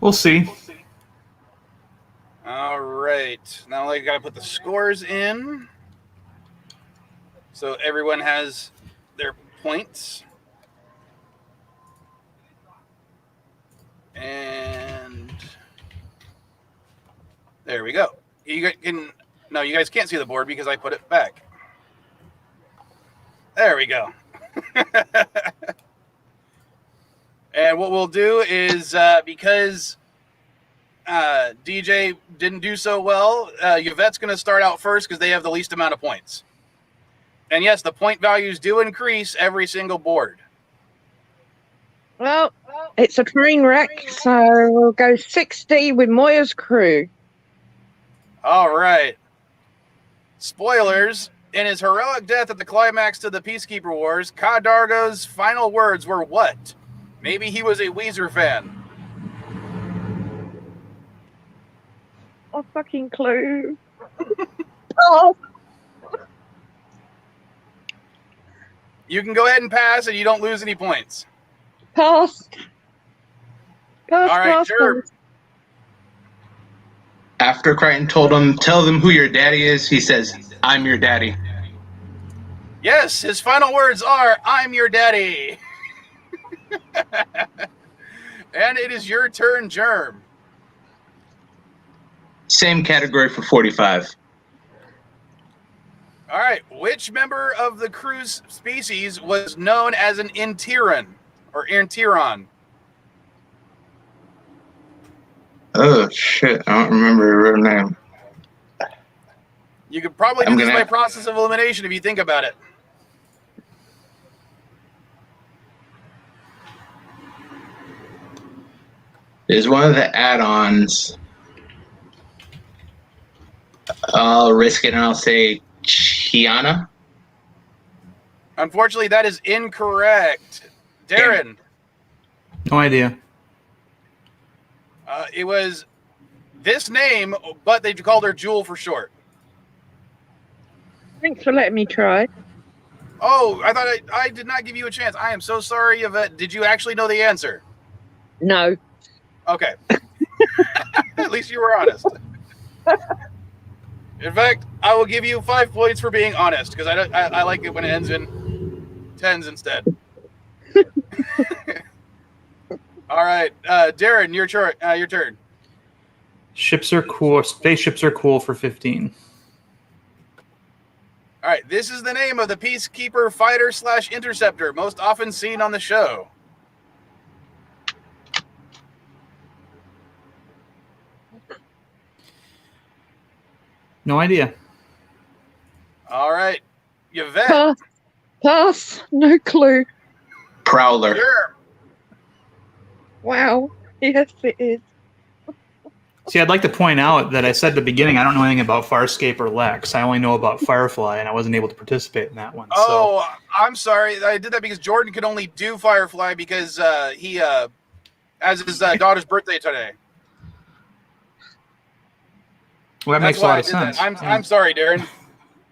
We'll see. All right. Now I got to put the scores in. So everyone has their points. And there we go. You guys can't see the board because I put it back. There we go. And what we'll do is because DJ didn't do so well, Yvette's going to start out first because they have the least amount of points. And yes, the point values do increase every single board. Well, it's a train wreck, so we'll go 60 with Moya's crew. All right. Spoilers. In his heroic death at the climax to the Peacekeeper Wars, Ka Dargo's final words were what? Maybe he was a Weezer fan. Oh, fucking clue. Oh, You can go ahead and pass and you don't lose any points. pass. Pass, All right, pass, sure. pass. After Crichton told him, tell them who your daddy is, he says, I'm your daddy. Yes, his final words are, I'm your daddy. And it is your turn, Germ. Same category for 45. All right, which member of the crew's species was known as an Intiran or Intiron? Oh, shit. I don't remember her real name. You could probably do this by process of elimination if you think about it. Is one of the add-ons. I'll risk it and I'll say Chiana. Unfortunately, that is incorrect. Darren. No idea. It was this name, but they called her Jewel for short. Thanks for letting me try. Oh, I thought I did not give you a chance. I am so sorry, Yvette. Did you actually know the answer? No. Okay. At least you were honest. In fact, I will give you 5 points for being honest because I like it when it ends in tens instead. All right, Darren, your turn. Ships are cool. Spaceships are cool for 15. All right, this is the name of the Peacekeeper fighter/interceptor most often seen on the show. No idea. All right, Yvette. Pass. Pass. No clue. Prowler. Sure. Wow. Yes, it is. See, I'd like to point out that I said at the beginning I don't know anything about Farscape or Lexx. I only know about Firefly, and I wasn't able to participate in that one. Oh, I'm sorry. I did that because Jordan could only do Firefly because he has his daughter's birthday today. Well, that That's makes a why lot I of did sense. that. I'm sorry, Darren.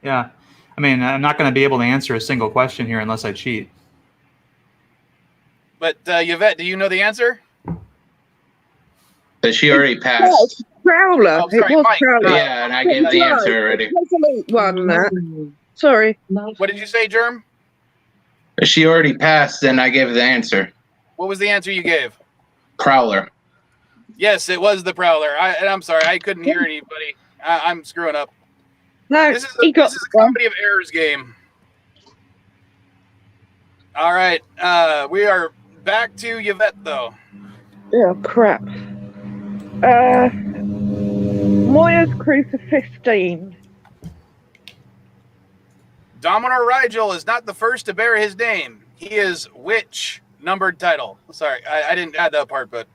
Yeah. I mean, I'm not going to be able to answer a single question here unless I cheat. But Yvette, do you know the answer? But she already passed. Prowler. Oh, sorry, it was Mike. Prowler. Yeah, and I gave the answer already. Resolute one, that. Sorry. What did you say, Germ? She already passed, and I gave the answer. What was the answer you gave? Prowler. Yes, it was the Prowler. I'm sorry, I couldn't hear anybody. I'm screwing up. No, This is he got a comedy of errors game. All right, we are back to Yvette, though. Oh, crap. Moya's crew for 15. Dominar Rigel is not the first to bear his name. He is which numbered title? Sorry, I didn't add that part, but...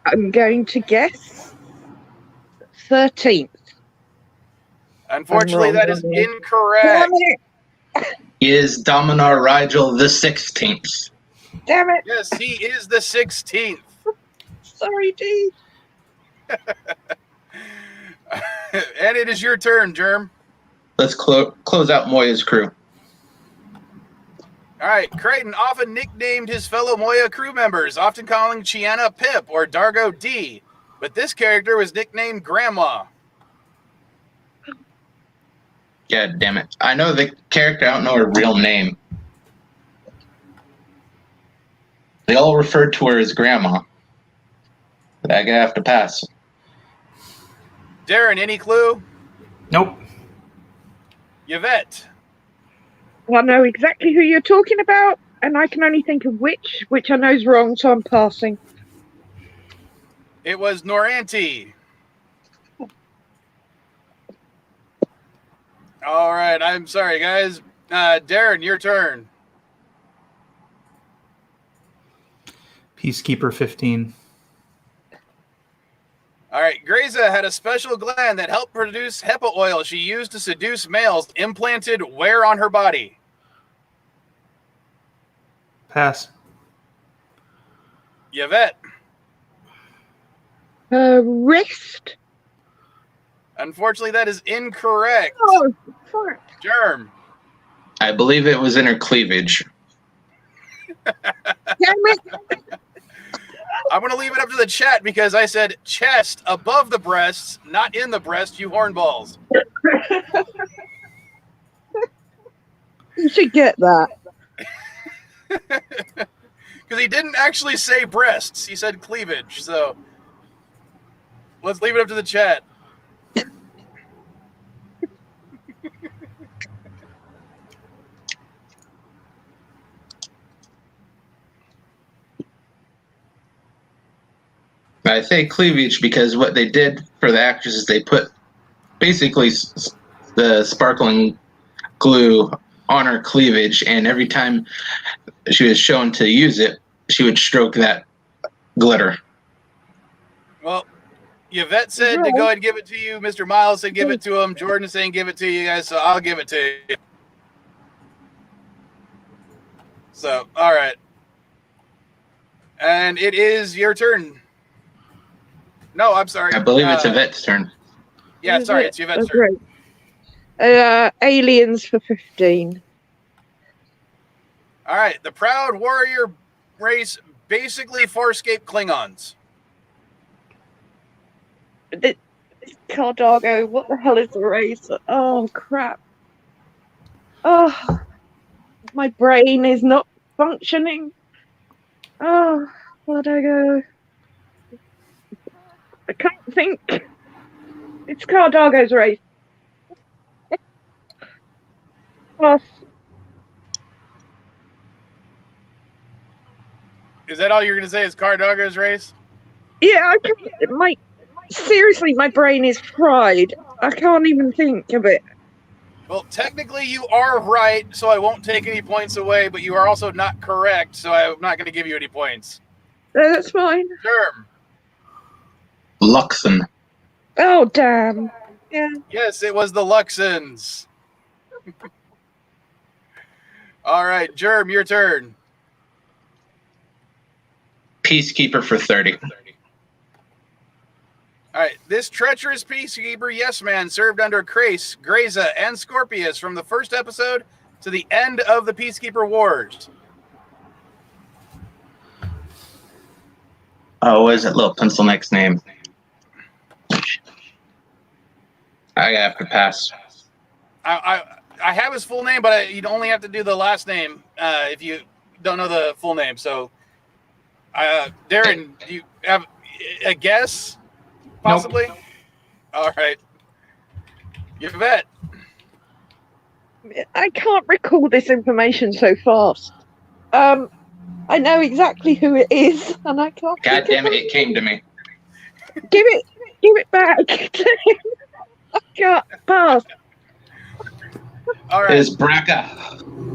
I'm going to guess 13th. Unfortunately, that is incorrect. Damn it! Is Dominar Rigel the 16th? Damn it! Yes, he is the 16th. Sorry, D. And it is your turn, Germ. Let's close out Moya's crew. All right, Creighton often nicknamed his fellow Moya crew members, often calling Chiana Pip or Dargo D, but this character was nicknamed Grandma. Yeah, damn it. I know the character, I don't know her real name. They all referred to her as Grandma. But I have to pass. Darren, any clue? Nope. Yvette. I know exactly who you're talking about, and I can only think of which I know is wrong, so I'm passing. It was Noranti. All right, I'm sorry, guys. Darren, your turn. Peacekeeper 15. All right, Greza had a special gland that helped produce HEPA oil she used to seduce males, implanted where on her body? Pass. Yvette. Wrist? Unfortunately, that is incorrect. Oh, fuck. Germ. I believe it was in her cleavage. Damn it! I'm going to leave it up to the chat because I said chest above the breasts, not in the breast, you hornballs. You should get that. Because he didn't actually say breasts. He said cleavage. So let's leave it up to the chat. I say cleavage because what they did for the actress is they put basically the sparkling glue on her cleavage, and every time she was shown to use it, she would stroke that glitter. Well, Yvette said to go ahead and give it to you. Mr. Miles said give it to him. Jordan is saying give it to you guys, so I'll give it to you. So, all right. And it is your turn. No, I'm sorry. I believe it's Yvette's turn. Yeah, sorry, it's Yvette's turn. Great. Aliens for 15. All right, the proud warrior race, basically Farscape Klingons. Cardago, what the hell is the race? Oh, crap. Oh, my brain is not functioning. Oh, where'd I go? I can't think. It's Cardago's race. Plus, Is that all you're going to say is Cardago's race? yeah, I can't. Seriously, my brain is fried. I can't even think of it. Well, technically you are right, so I won't take any points away, but you are also not correct, so I'm not going to give you any points. That's fine. Germ. Luxon. Oh, damn. Yeah. Yes, it was the Luxons. All right, Germ, your turn. Peacekeeper for 30. All right, this treacherous peacekeeper, yes man, served under Krace, Greza, and Scorpius from the first episode to the end of the Peacekeeper Wars. Oh, what is that little pencil neck's name? I have to pass. I have his full name, but you'd only have to do the last name if you don't know the full name. So, Darren, do you have a guess? Possibly? Nope. All right. Yvette. I can't recall this information so fast. I know exactly who it is, and I can't. God damn it! It came to me. Give it back. I can't pass. All It right. is Braca.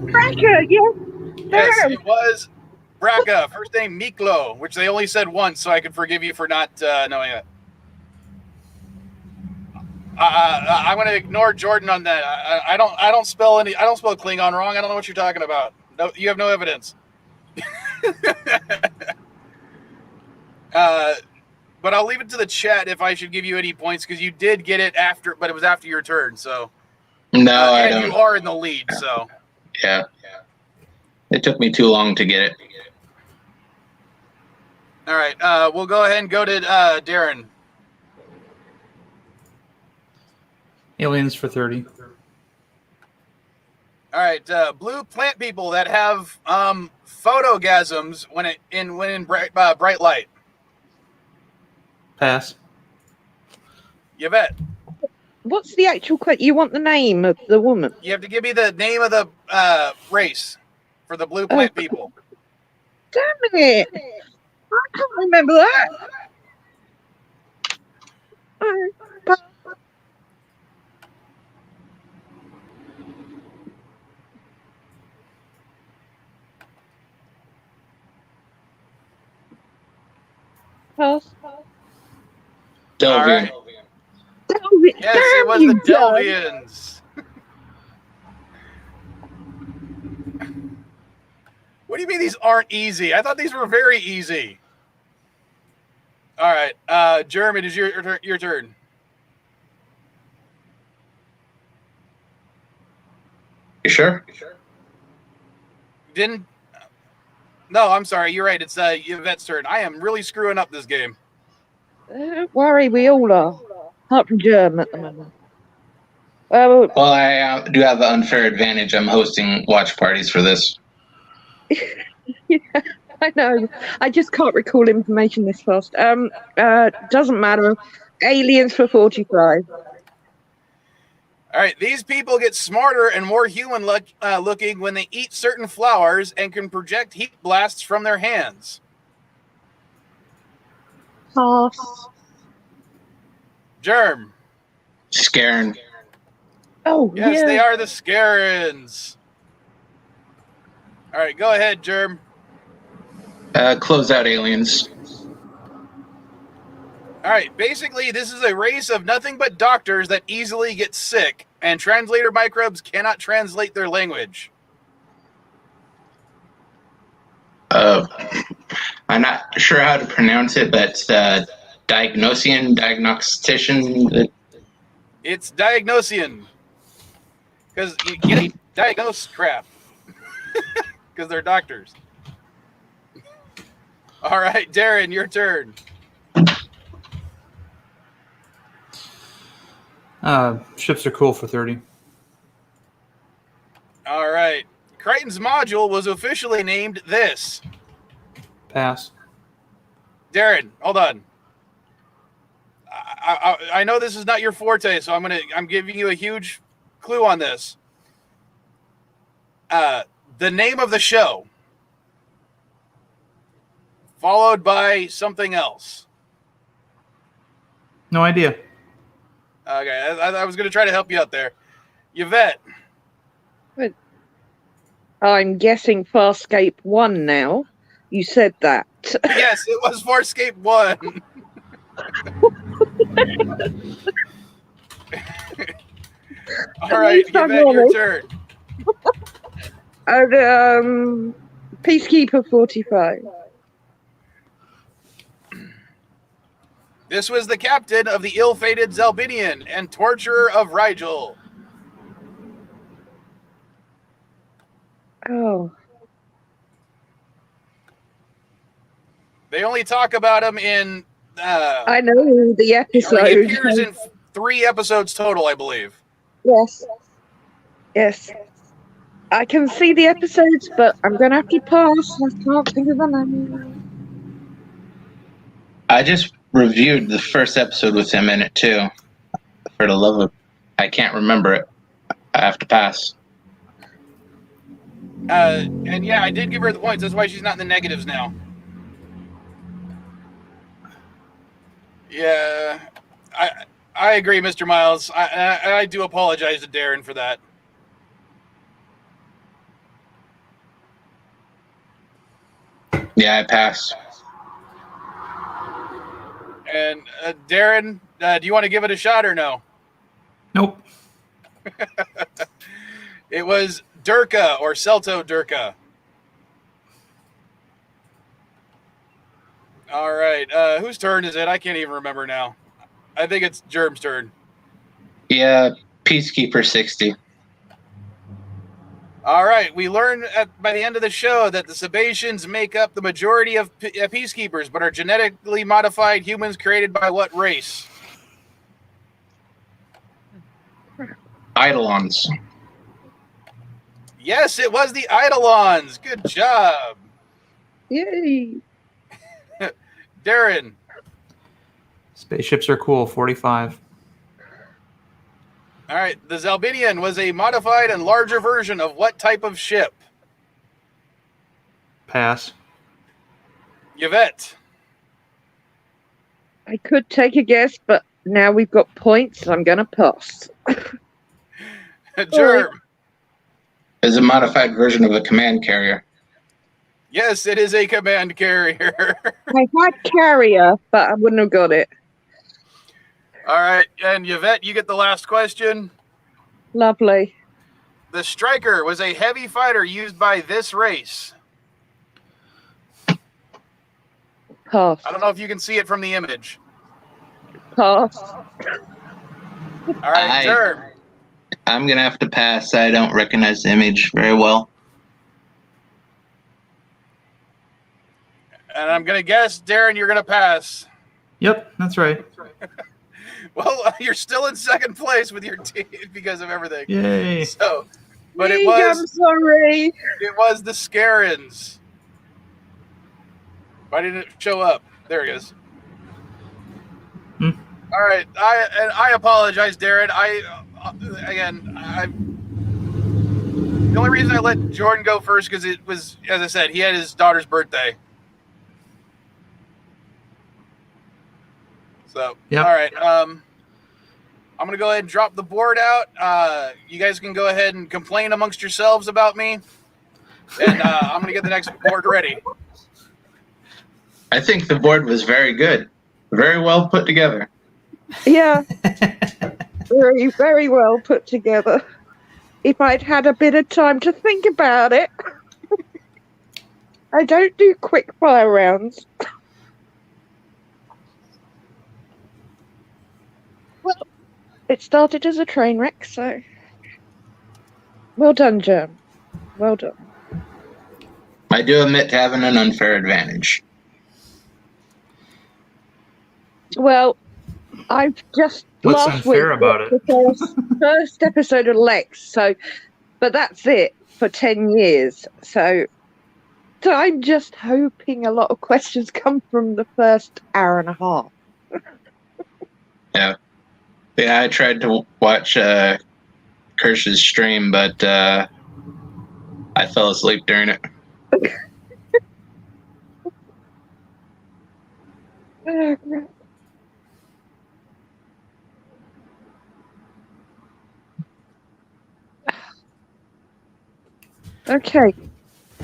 Braca, yes. Yes, Damn. it was Braca. First name Miklo, which they only said once, so I could forgive you for not knowing it. I'm going to ignore Jordan on that. I don't spell Klingon wrong. I don't know what you're talking about. No, you have no evidence. But I'll leave it to the chat if I should give you any points, because you did get it after, but it was after your turn. So No, I and don't. you are in the lead. So Yeah. It took me too long to get it. all right, we'll go ahead and go to Darren. Aliens for 30. All right, blue plant people that have photogasms when in bright light. Pass. Yvette, What's the actual question? You want the name of the woman? you have to give me the name of the race for the blue plant people. Damn it! I can't remember that. Pass. Delvian. All right. Yes, it was the Delvians. What do you mean these aren't easy? I thought these were very easy. All right, Jeremy, it is your turn. You sure? Didn't? No, I'm sorry. You're right. It's Yvette's turn. I am really screwing up this game. Don't worry, we all are. Apart from Germ at the moment. Well, I do have an unfair advantage. I'm hosting watch parties for this. Yeah, I know. I just can't recall information this fast. Doesn't matter. Aliens for 45. All right, these people get smarter and more human looking when they eat certain flowers and can project heat blasts from their hands. Pass. Germ. Scaring. Oh, Yes, yeah. they are the Scarens. All right, go ahead, Germ. Close out aliens. All right, basically, this is a race of nothing but doctors that easily get sick, and translator microbes cannot translate their language. I'm not sure how to pronounce it, but it's diagnostician. It's Diagnosian. Because you get diagnose crap. Because they're doctors. All right, Darren, your turn. Ships are cool for 30. All right. Crichton's module was officially named this. Pass. Darren, hold on. I know this is not your forte, so I'm giving you a huge clue on this. The name of the show, followed by something else. No idea. Okay, I was going to try to help you out there. Yvette. I'm guessing Farscape 1 now. You said that. Yes, it was Farscape 1. All right, Yvette, your turn. Peacekeeper 45. This was the captain of the ill-fated Zelbinian and torturer of Rigel. Oh. They only talk about him in. I know the He episode. appears in 3 episodes total, I believe. Yes. Yes. I can see the episodes, but I'm going to have to pass. I can't think of the name. I just reviewed the first episode with him in it too. For the love of, I can't remember it. I have to pass. And yeah, I did give her the points. That's why she's not in the negatives now. Yeah, I agree, Mr. Miles. I do apologize to Darren for that. Yeah, I pass. And Darren, do you want to give it a shot or no? Nope. It was Durka or Celto Durka. All right. Whose turn is it? I can't even remember now. I think it's Germ's turn. Yeah, Peacekeeper 60. All right. We learn by the end of the show that the Sebaceans make up the majority of peacekeepers, but are genetically modified humans created by what race? Eidolons. Yes, it was the Eidolons. Good job. Yay. Darren. Spaceships are cool. 45. All right. The Zalbinian was a modified and larger version of what type of ship? Pass. Yvette. I could take a guess, but now we've got points, so I'm going to pass. Germ. Is a modified version of a command carrier. Yes, it is a command carrier. I had carrier, but I wouldn't have got it. All right. And Yvette, you get the last question. Lovely. The Striker was a heavy fighter used by this race. Pass. I don't know if you can see it from the image. Pass. All right, Germ. I'm going to have to pass. I don't recognize the image very well. And I'm going to guess, Darren, you're going to pass. Yep, that's right. Well, you're still in second place with your team because of everything. Yay. So, but I'm sorry. It was the Scarens. Why didn't it show up? There it is. Hmm. All right, I apologize, Darren. The only reason I let Jordan go first because it was, as I said, he had his daughter's birthday. So, Yep. All right. I'm going to go ahead and drop the board out. You guys can go ahead and complain amongst yourselves about me. And I'm going to get the next board ready. I think the board was very good. Very well put together. Yeah. Very, very well put together. If I'd had a bit of time to think about it. I don't do quick fire rounds. Well, it started as a train wreck, so well done, Germ. Well done. I do admit to having an unfair advantage. Well, I've just What's last week unfair about it? the first episode of Lexx, so but that's it for 10 years. So I'm just hoping a lot of questions come from the first hour and a half. Yeah. Yeah, I tried to watch Kirsch's stream, but I fell asleep during it. Oh, crap. Okay.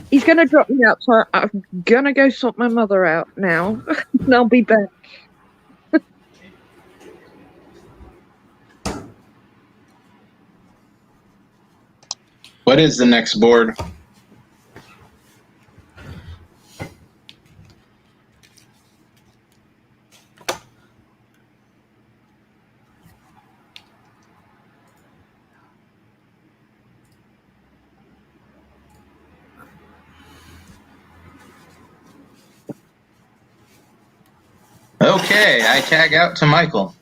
He's going to drop me out, so I'm going to go sort my mother out now. And I'll be back. What is the next board? Okay, I tag out to Michael.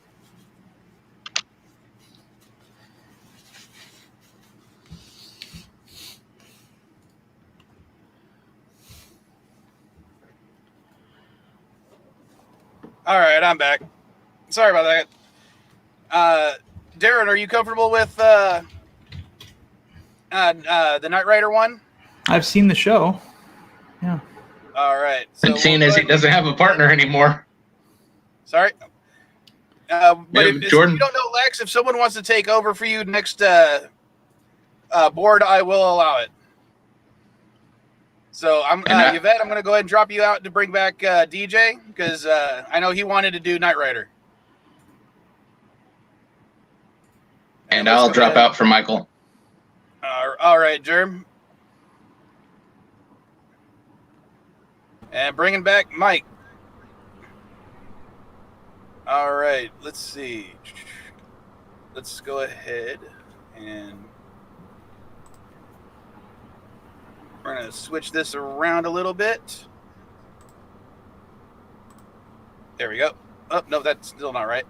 All right, I'm back. Sorry about that. Darren, are you comfortable with the Knight Rider one? I've seen the show. Yeah. All right. And seeing as he doesn't have a partner anymore. Sorry. But Yeah, if Jordan. you don't know, Lex, if someone wants to take over for you next board, I will allow it. So Yvette, I'm going to go ahead and drop you out to bring back DJ because I know he wanted to do Knight Rider. And I'll drop out for Michael. All right, Germ. And bringing back Mike. All right, let's see. Let's go ahead and we're going to switch this around a little bit. There we go. Oh, no, that's still not right.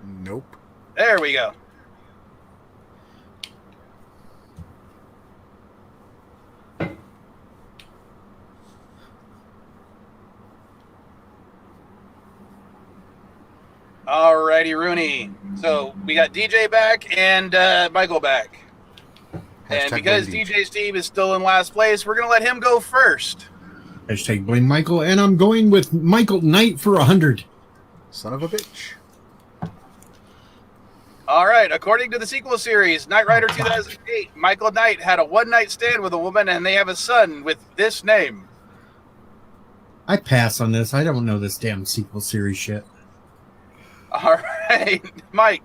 Nope. There we go. Alrighty, Rooney. So we got DJ back and Michael back. And because DJ's team is still in last place, we're going to let him go first. Hashtag blame Michael, and I'm going with Michael Knight for 100. Son of a bitch. All right. According to the sequel series, Knight Rider 2008, Michael Knight had a one-night stand with a woman, and they have a son with this name. I pass on this. I don't know this damn sequel series shit. All right, Mike.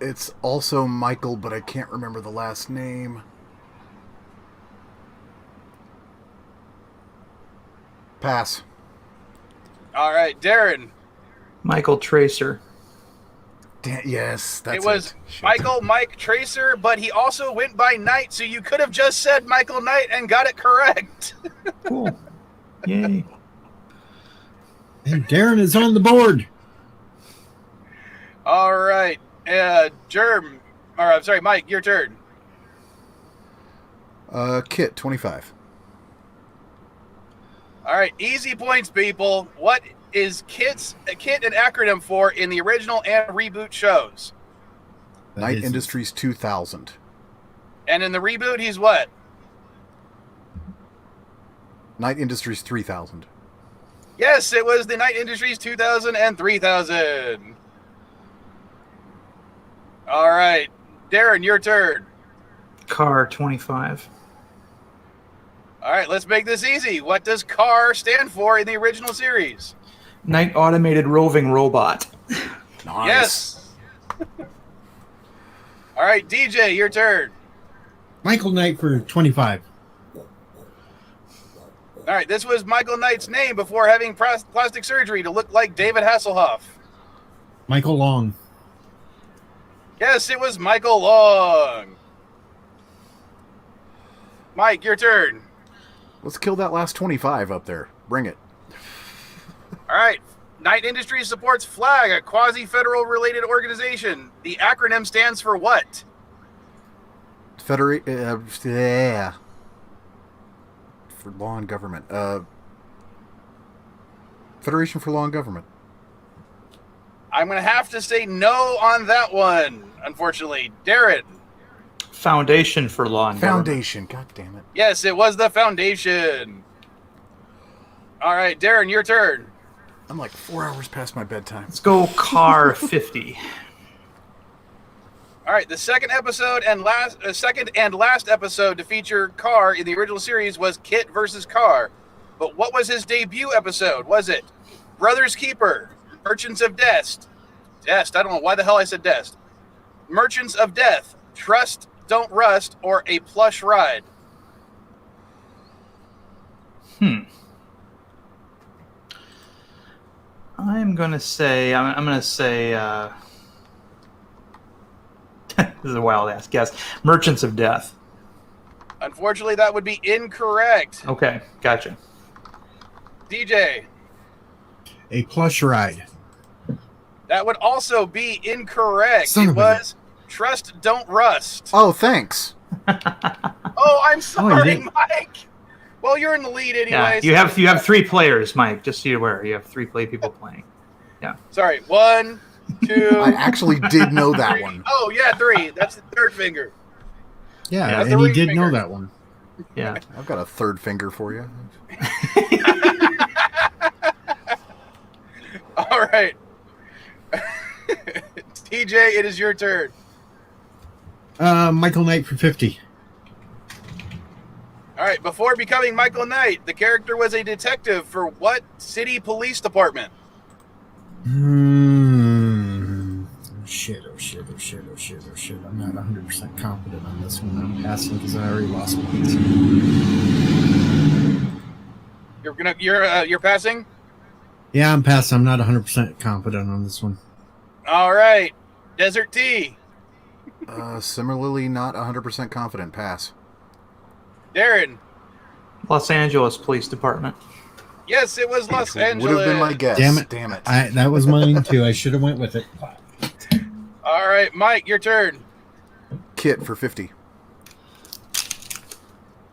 It's also Michael, but I can't remember the last name. Pass. All right, Darren. Michael Tracer. Yes, that's it. Was Shit. Michael Mike Tracer, but he also went by Knight, so you could have just said Michael Knight and got it correct. Cool. Yay. And Darren is on the board. All right. Germ. Or I'm sorry, Mike, your turn. Kit, 25. All right, easy points, people. What is KIT an acronym for in the original and reboot shows? Knight Industries 2000. And in the reboot, he's what? Knight Industries 3000. Yes, it was the Knight Industries 2000 and 3000. All right, Darren, your turn. Car 25. All right, let's make this easy. What does CAR stand for in the original series? Night Automated Roving Robot. Nice. Yes. All right, DJ, your turn. Michael Knight for 25. All right, this was Michael Knight's name before having plastic surgery to look like David Hasselhoff. Michael Long. Yes, it was Michael Long. Mike, your turn. Let's kill that last 25 up there. Bring it. All right. Knight Industries supports FLAG, a quasi-federal related organization. The acronym stands for what? For Law and Government. Federation for Law and Government. I'm going to have to say no on that one, unfortunately. Darren. Foundation for Law and Foundation. God damn it. Yes, it was the Foundation. All right, Darren, your turn. I'm like 4 hours past my bedtime. Let's go Car 50. All right, the second and last episode to feature Car in the original series was Kit versus Car. But what was his debut episode? Was it Brothers Keeper, Merchants of Death? I don't know why the hell I said Death. Merchants of Death, Trust, Don't Rust, or A Plush Ride? I'm gonna say this is a wild ass guess. Merchants of Death. Unfortunately, that would be incorrect. Okay, gotcha. DJ. A plush ride. That would also be incorrect. Son It of a- was Trust Don't Rust. Oh, thanks. Oh, I'm sorry, did. Mike. Well, you're in the lead anyway. Yeah, so- you have 3 players, Mike. Just so you're aware, you have 3 people playing. Sorry, 1, 2. I actually did know that 3. one. Oh yeah, 3. That's the third finger. Yeah, Yeah, and the he ring did finger. know that one. Yeah. I've got a third finger for you. All right. TJ, it is your turn. Michael Knight for 50. All right. Before becoming Michael Knight, the character was a detective for what city police department? Oh shit. I'm not 100% confident on this one. I'm passing because I already lost points. You're passing. Yeah, I'm passing. I'm not 100% confident on this one. All right. Desert T. Similarly, not 100% confident. Pass. Darren. Los Angeles Police Department. Yes, it was Los Angeles. Would have been my guess. Damn it. That was mine too. I should have went with it. All right, Mike, your turn. Kit for 50.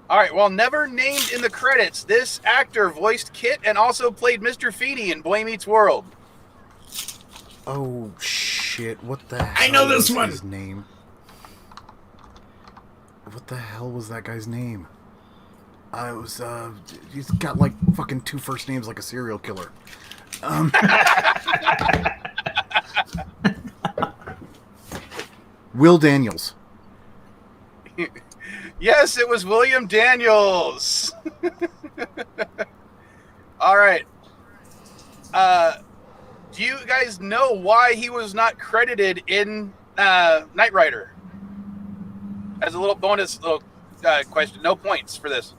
All right. While never named in the credits, this actor voiced Kit and also played Mr. Feeney in Boy Meets World. Oh shit! What the hell? I know this was one. His name. What the hell was that guy's name? It was he's got like fucking 2 first names like a serial killer. Will Daniels. Yes, it was William Daniels. All right. Do you guys know why he was not credited in Knight Rider? As a little bonus question. No points for this.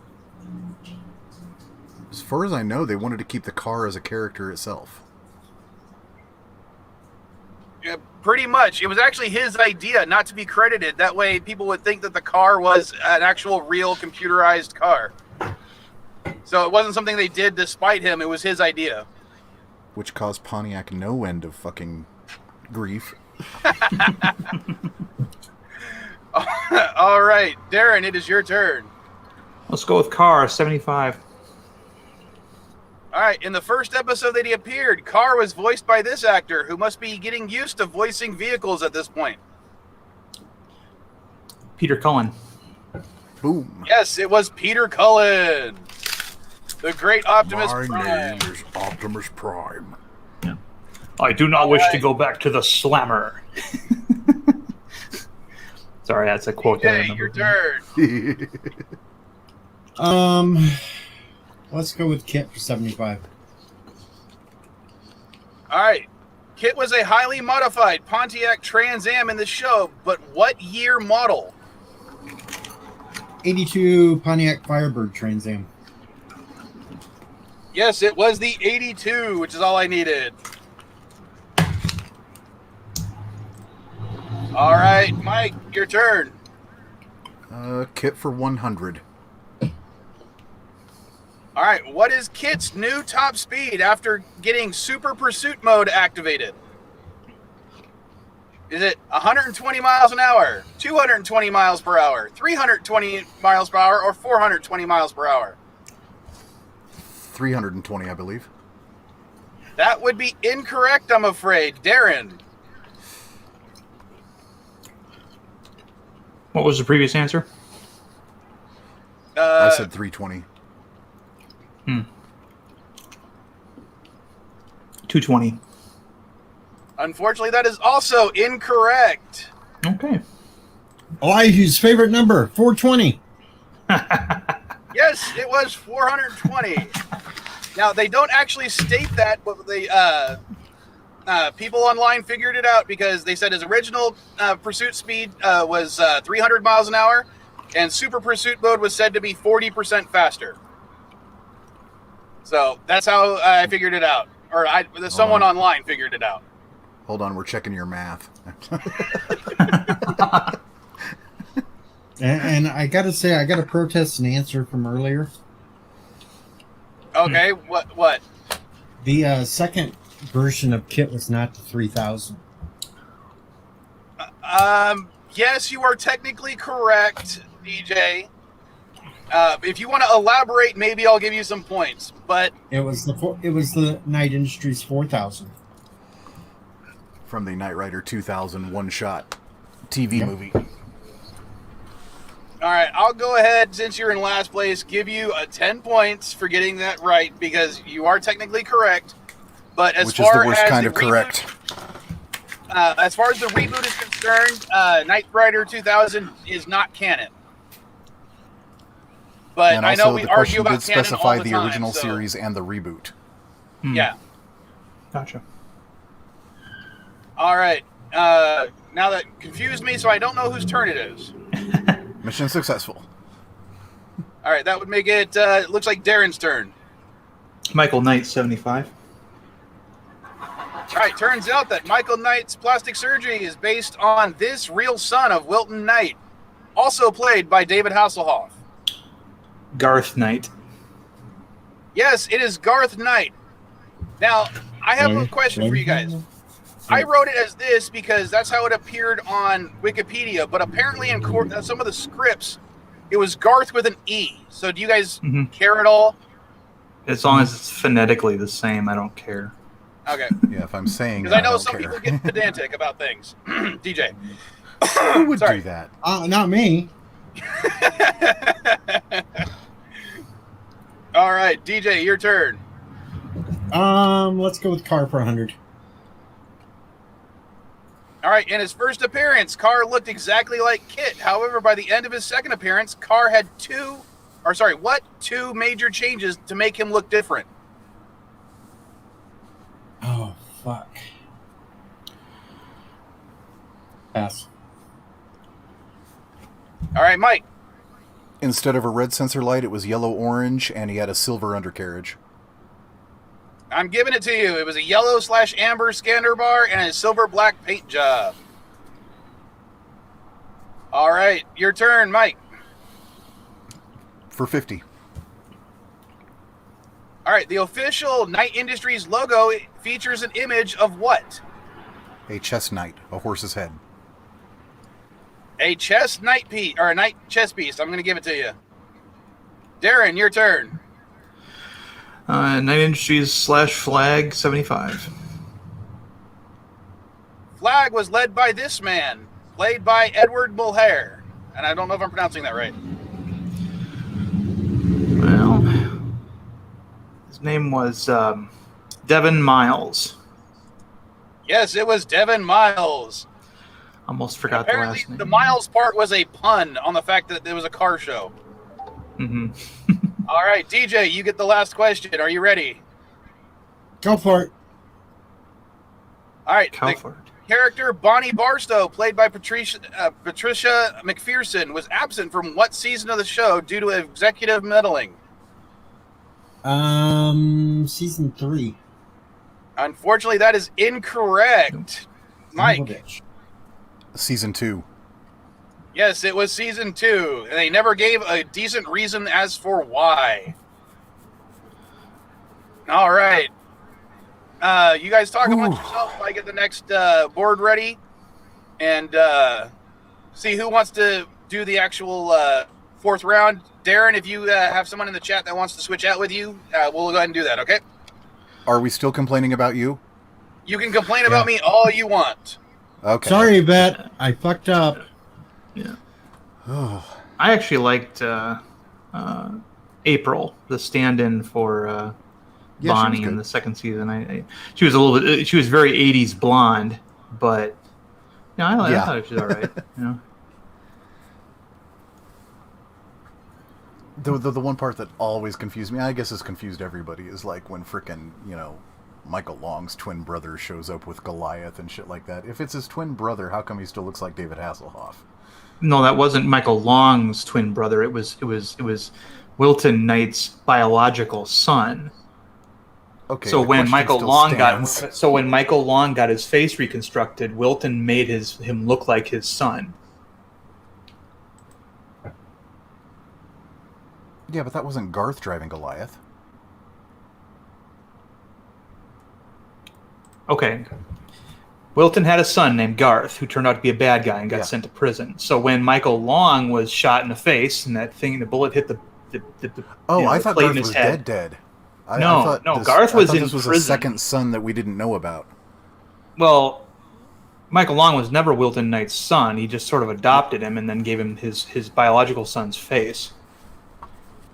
As far as I know, they wanted to keep the car as a character itself. Yeah, pretty much. It was actually his idea not to be credited. That way people would think that the car was an actual real computerized car. So it wasn't something they did despite him. It was his idea. Which caused Pontiac no end of fucking grief. All right, Darren, it is your turn. Let's go with Car 75. All right, in the first episode that he appeared, Carr was voiced by this actor who must be getting used to voicing vehicles at this point. Peter Cullen. Boom. Yes, it was Peter Cullen, the great Optimus My Prime. name is Optimus Prime. I do not wish to right. go back to the slammer. Sorry, that's a quote. that I Okay, remember. your turn. Let's go with Kit for 75. All right. Kit was a highly modified Pontiac Trans Am in the show, but what year model? 82 Pontiac Firebird Trans Am. Yes, it was the 82, which is all I needed. All right, Mike, your turn. Kit for 100. All right, what is Kit's new top speed after getting Super Pursuit Mode activated? Is it 120 miles an hour, 220 miles per hour, 320 miles per hour, or 420 miles per hour? 320, I believe. That would be incorrect, I'm afraid. Darren. What was the previous answer? I said 320. 220. Unfortunately, that is also incorrect. Okay. Elihu's favorite number, 420. Yes, it was 420. Now, they don't actually state that, but the people online figured it out because they said his original pursuit speed was 300 miles an hour, and Super Pursuit Mode was said to be 40% faster. So that's how I figured it out. Or someone online figured it out. Hold on, we're checking your math. And I got to say, I got to protest an answer from earlier. Okay, what? The second version of Kit was not the 3000. Yes, you are technically correct, DJ. If you want to elaborate, maybe I'll give you some points. But it was the Night Industries 4000 from the Knight Rider 2000 one-shot TV movie. All right, I'll go ahead, since you're in last place, give you 10 points for getting that right, because you are technically correct. But as Which is far the worst as kind the of correct. As far as the reboot is concerned, Knight Rider 2000 is not canon. But And I know also, we the argue question about did canon specify all the the time, original so- series and the reboot. Yeah. Gotcha. All right. Now that confused me, so I don't know whose turn it is. Mission successful. All right, that would make it. Looks like Darren's turn. Michael Knight, 75. All right, turns out that Michael Knight's plastic surgery is based on this real son of Wilton Knight, also played by David Hasselhoff. Garth Knight. Yes, it is Garth Knight. Now, I have a question for you guys. I wrote it as this because that's how it appeared on Wikipedia, but apparently in some of the scripts, it was Garth with an E. So do you guys care at all? As long as it's phonetically the same, I don't care. Okay. Yeah, if I'm saying Because I know don't some care. people get pedantic about things. DJ. Who would Sorry. do that? Not me. All right, DJ, your turn. Let's go with Car for 100. All right, in his first appearance, Carr looked exactly like Kit. However, by the end of his second appearance, Carr had two major changes to make him look different? Oh, fuck. Pass. All right, Mike. Instead of a red sensor light, it was yellow-orange, and he had a silver undercarriage. I'm giving it to you. It was a yellow/amber scanner bar and a silver-black paint job. All right, your turn, Mike. For 50. All right, the official Knight Industries logo features an image of what? A chess knight, a horse's head. A chess knight piece, or a knight chess piece. I'm going to give it to you. Darren, your turn. Knight Industries /Flag, 75. Flag was led by this man, played by Edward Mulhare. And I don't know if I'm pronouncing that right. Well, his name was Devin Miles. Yes, it was Devin Miles. Almost forgot the Apparently, last name. the Miles part was a pun on the fact that it was a car show. Mm-hmm. All right, DJ, you get the last question. Are you ready? Go for it. All right. Go The for it. character Bonnie Barstow, played by Patricia McPherson, was absent from what season of the show due to executive meddling? Season 3. Unfortunately, that is incorrect. Mike. Season 2. Yes, it was season 2, and they never gave a decent reason as for why. All right. You guys talk amongst yourselves while I get the next board ready, and see who wants to do the actual fourth round. Darren, if you have someone in the chat that wants to switch out with you, we'll go ahead and do that, okay? Are we still complaining about you? You can complain about me all you want. Okay. Sorry, Bet. I fucked up. Yeah. I actually liked April, the stand-in for Bonnie in the second season. She was a little bit. She was very 80s blonde, but I thought she was all right. The one part that always confused me, I guess has confused everybody, is like when frickin', Michael Long's twin brother shows up with Goliath and shit like that. If it's his twin brother, how come he still looks like David Hasselhoff? No, that wasn't Michael Long's twin brother. It was Wilton Knight's biological son. Okay. So when Michael Long got his face reconstructed, Wilton made him look like his son. Yeah, but that wasn't Garth driving Goliath. Okay. Wilton had a son named Garth who turned out to be a bad guy and got sent to prison. So when Michael Long was shot in the face and the bullet hit the I thought plate Garth in his was head. dead. No, Garth was in this was prison. a second son that we didn't know about. Well, Michael Long was never Wilton Knight's son. He just sort of adopted him and then gave him his biological son's face.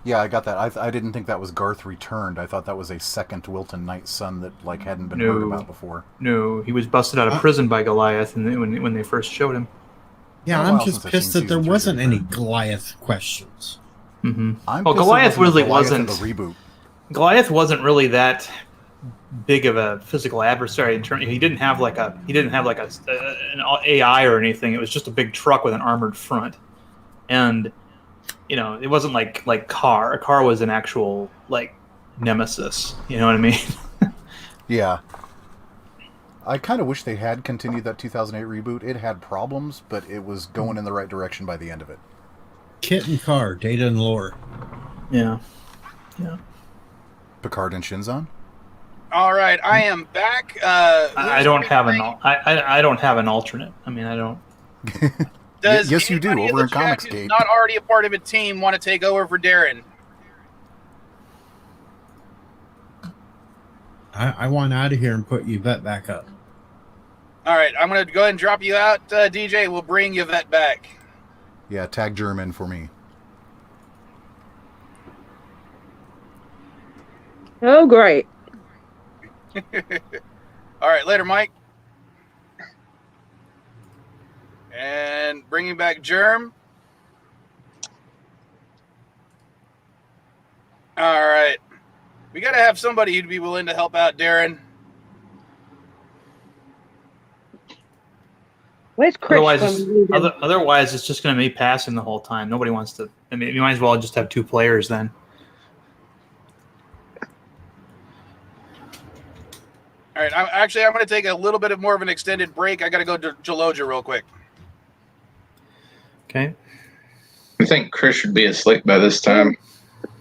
Yeah, I got that. I didn't think that was Garth returned. I thought that was a second Wilton Knight son that hadn't been heard about before. No, he was busted out of prison by Goliath when they first showed him. Yeah, I'm just pissed that there wasn't any Goliath questions. Mm-hmm. Well, Goliath really wasn't the reboot. Goliath wasn't really that big of a physical adversary. He didn't have like an AI or anything. It was just a big truck with an armored front, and it wasn't like Car. Car was an actual nemesis. You know what I mean? Yeah. I kind of wish they had continued that 2008 reboot. It had problems, but it was going in the right direction by the end of it. Kit and Car, Data and Lore. Yeah. Picard and Shinzon. All right, I am back. I don't have I don't have an alternate. I mean, I don't. Does yes, you do. Over in Comics Gate. Not already a part of a team. Want to take over for Darren? I want out of here and put Yvette back up. All right, I'm going to go ahead and drop you out, DJ. We'll bring Yvette back. Yeah, tag German for me. Oh, great. All right, later, Mike. And bringing back Germ. All right. We got to have somebody who'd be willing to help out Darren. Where's Chris? Otherwise, it's just going to be passing the whole time. Nobody wants to. I mean, you might as well just have two players then. All right. I'm going to take a little bit more of an extended break. I got to go to Jaloja real quick. Okay. I think Chris should be asleep by this time.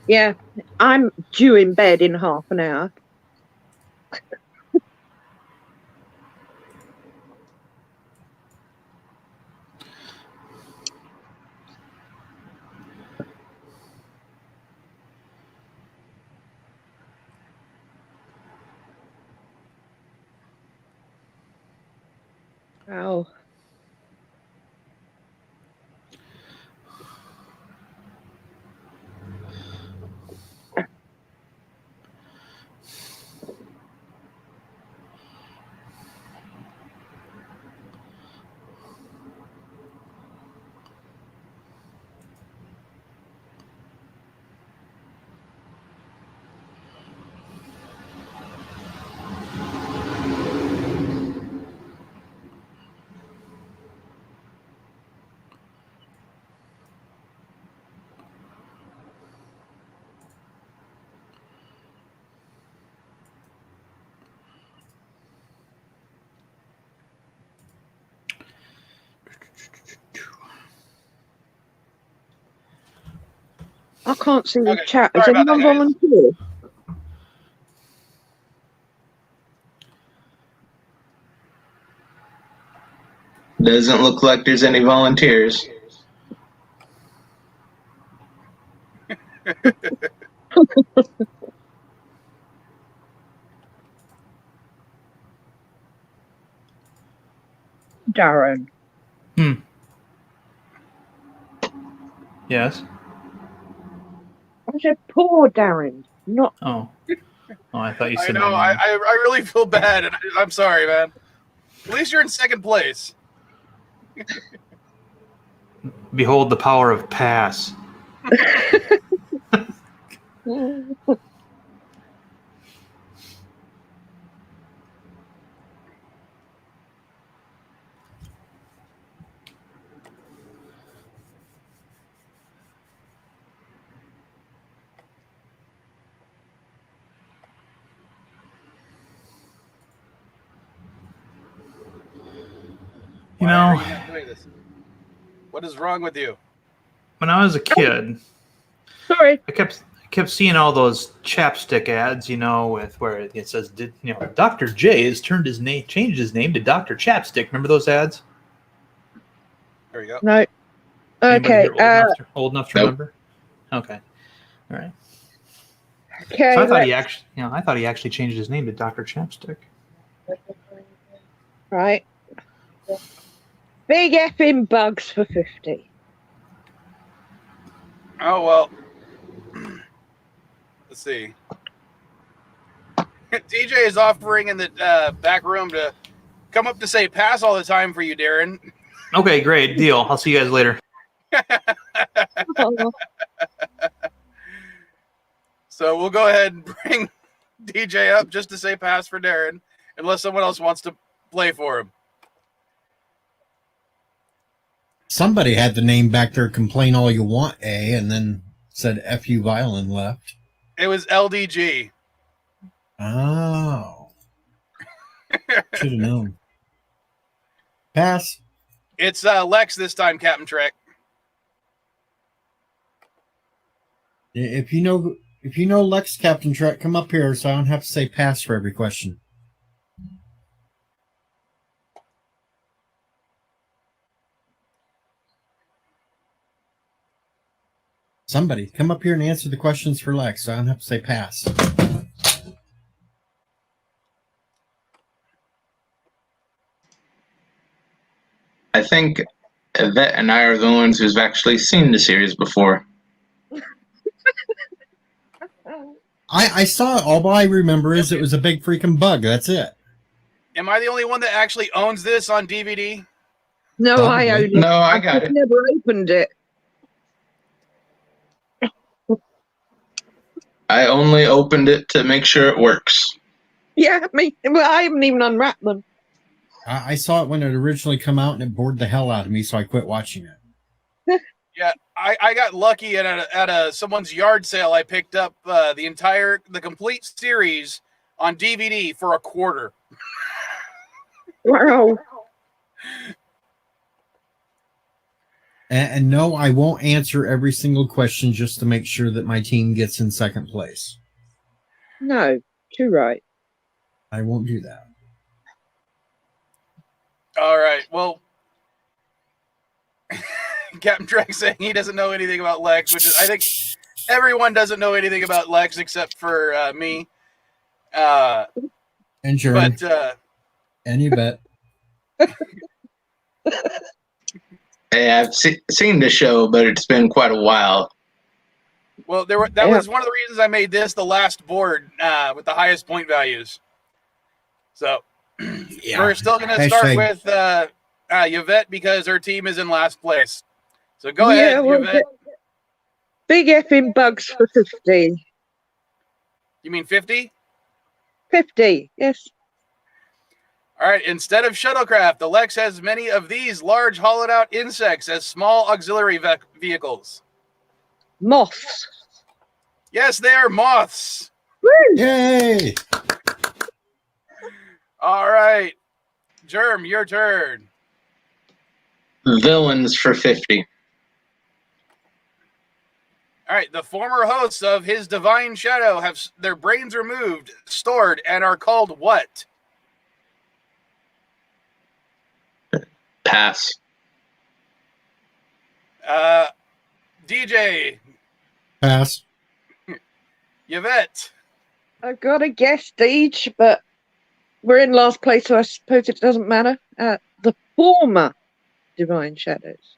Yeah, I'm due in bed in half an hour. Oh. I can't see the chat. Has anyone volunteered? Doesn't look like there's any volunteers. Darren. Yes. I said poor Darren, not. Oh, I thought you said. I know. I really feel bad, and I'm sorry, man. At least you're in second place. Behold the power of pass. You know, Why are you not doing this? What is wrong with you? when I was a kid, Sorry. I kept kept seeing all those chapstick ads, with where it says, Dr. J has changed his name to Dr. Chapstick. Remember those ads? There you go. No. Anybody Okay. here old enough to Nope. remember? Okay. All right. Okay. So I thought he actually changed his name to Dr. Chapstick. Right. Big effing bugs for 50. Oh, well. Let's see. DJ is offering in the back room to come up to say pass all the time for you, Darren. Okay, great. Deal. I'll see you guys later. So we'll go ahead and bring DJ up just to say pass for Darren, unless someone else wants to play for him. Somebody had the name back there, complain all you want, and then said F you violin left. It was LDG. Oh. Should have known. Pass. It's Lexx this time, Captain Trek. If you know Lexx, Captain Trek, come up here so I don't have to say pass for every question. Somebody come up here and answer the questions for Lexx so I don't have to say pass. I think Yvette and I are the ones who's actually seen the series before. I saw it. All I remember is it was a big freaking bug. That's it. Am I the only one that actually owns this on DVD? No, Probably. I own it. No, I got it. Never opened it. I only opened it to make sure it works. Yeah, I haven't even unwrapped them. I saw it when it originally come out and it bored the hell out of me, so I quit watching it. Yeah, I got lucky at someone's yard sale. I picked up the complete series on DVD for $0.25. Wow. And no, I won't answer every single question just to make sure that my team gets in second place. No, too right. I won't do that. All right, well, Captain Trek saying he doesn't know anything about Lexx, which is, I think everyone doesn't know anything about Lexx except for me. And Jeremy. But and you bet. Hey, I've seen the show, but it's been quite a while. Well, that was one of the reasons I made this the last board with the highest point values. So Yeah. we're still going to start with Yvette because her team is in last place. So go ahead, Yvette. Big effing bugs for 50. You mean 50? 50, yes. All right. Instead of shuttlecraft, the Lexx has many of these large hollowed-out insects as small auxiliary vehicles. Moths. Yes, they are moths. Woo! Yay! All right. Germ, your turn. Villains for 50. All right. The former hosts of his divine shadow have their brains removed, stored, and are called what? Pass. DJ. Pass. Yvette. I've got to guess Deej, but we're in last place, so I suppose it doesn't matter. The former Divine Shadows.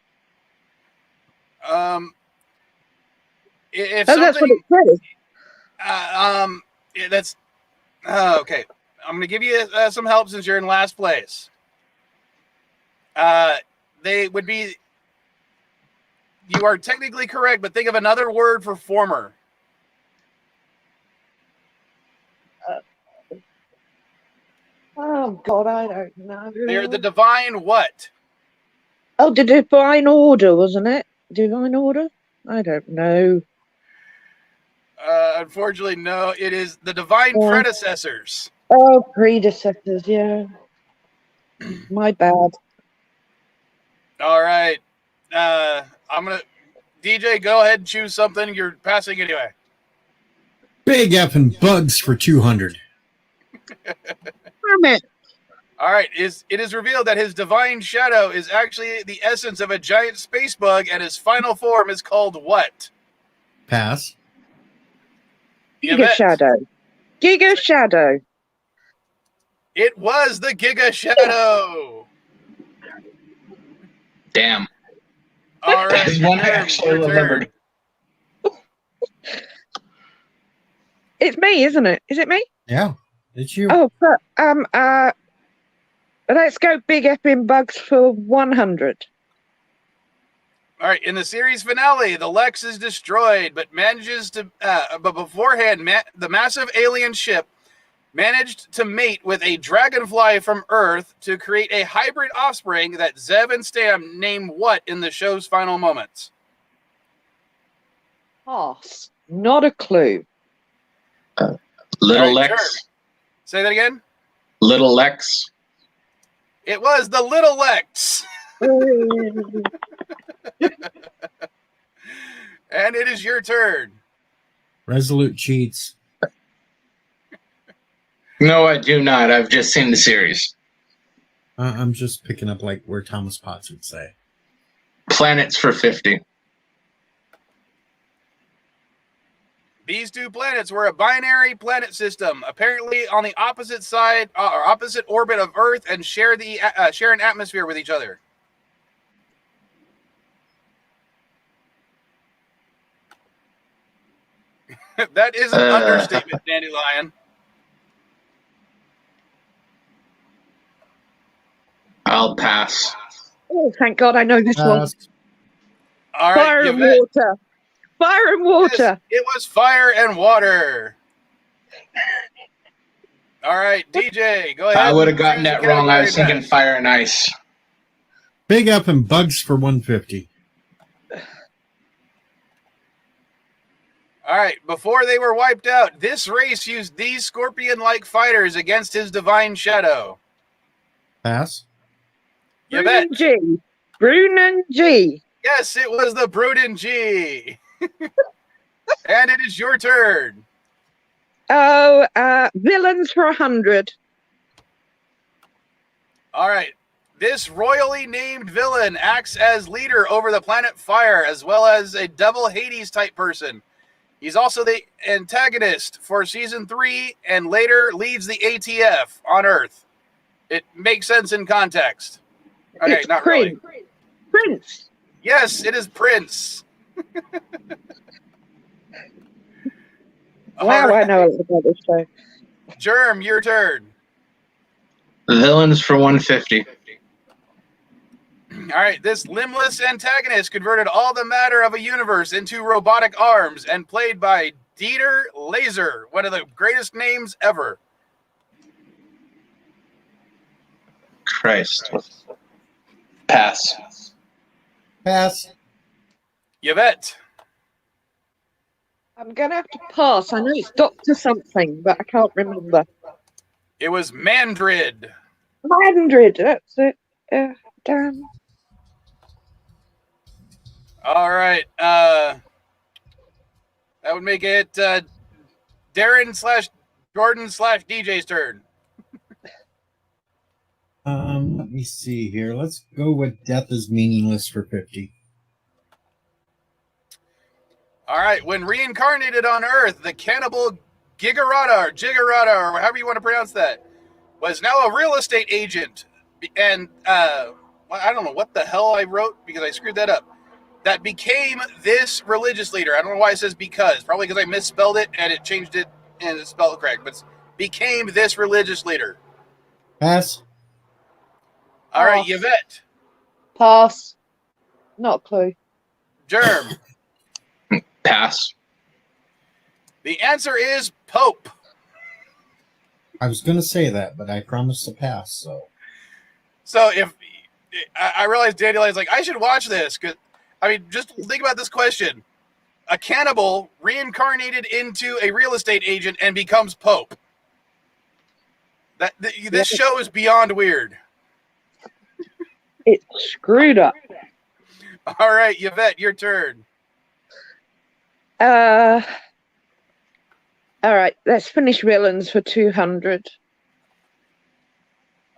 If that's what it says. That's okay. I'm going to give you some help since you're in last place. They would be. You are technically correct, but think of another word for former. Oh God, I don't know. They're the divine what? Oh, the Divine Order, wasn't it? Divine Order? I don't know. Unfortunately, no. It is the divine predecessors. Oh, predecessors, yeah. My bad. All right. I'm gonna DJ. Go ahead and choose something. You're passing anyway. Big effing bugs for 200. Damn it. All right, it is revealed that his divine shadow is actually the essence of a giant space bug, and his final form is called what? Pass. Giga Yvette. Shadow. Giga Shadow. It was the Giga Shadow. Damn. All right, This one I Germ, actually your turn. remembered. It's me, isn't it? Is it me? Yeah, it's you. Oh, but let's go big effing bugs for 100. All right, in the series finale, the Lexx is destroyed, but manages to. But beforehand, the massive alien ship managed to mate with a dragonfly from Earth to create a hybrid offspring that Zev and Stam name what in the show's final moments? Pass. Not a clue. Little All right, Lexx. Germ. Say that again. Little Lexx. It was the Little Lexx. And it is your turn. Resolute cheats. No, I do not. I've just seen the series. I'm just picking up like where Thomas Potts would say. Planets for 50. These two planets were a binary planet system, apparently on the opposite side or opposite orbit of Earth, and share an atmosphere with each other. That is an understatement, Dandelion. I'll pass. Oh, thank God I know this one. All right, Fire and Yvette. water. Fire and water. Yes, it was fire and water. All right, DJ, go ahead. I would have and gotten choose that the wrong. I was category thinking best. fire and ice. Big effing bugs for 150. All right, before they were wiped out, this race used these scorpion-like fighters against his divine shadow. Pass. Yvette. Brunan G. Brunan G. Yes, it was the Bruden G. And it is your turn. Oh, villains for 100. All right. This royally named villain acts as leader over the planet Fire, as well as a Devil Hades type person. He's also the antagonist for season 3 and later leads the ATF on Earth. It makes sense in context. Okay, It's not Prince. really. Prince. Yes, it is Prince. Wow, All I know a lot about this show. Germ, your turn. Villains for 150. All right, this limbless antagonist converted all the matter of a universe into robotic arms and played by Dieter Laser, one of the greatest names ever. Christ. Pass. Pass. Yvette. I'm going to have to pass. I know it's Dr. something, but I can't remember. It was Mandrid. 100. That's it. Damn. All right. That would make it Darren/Jordan/DJ's turn. Let me see here. Let's go with death is meaningless for 50. All right. When reincarnated on Earth, the cannibal Gigarata or however you want to pronounce that, was now a real estate agent. And I don't know what the hell I wrote because I screwed that up. That became this religious leader. I don't know why it says because. Probably because I misspelled it and it changed it and it's spelled correct. But became this religious leader. Pass. All right, Yvette. Pass. Not a clue. Germ. Pass. The answer is Pope. I was going to say that, but I promised to pass. So if I realized Dandelion's like, I should watch this because I mean, just think about this question: a cannibal reincarnated into a real estate agent and becomes Pope. This show is beyond weird. It's screwed up. All right, Yvette, your turn. All right, let's finish villains for 200.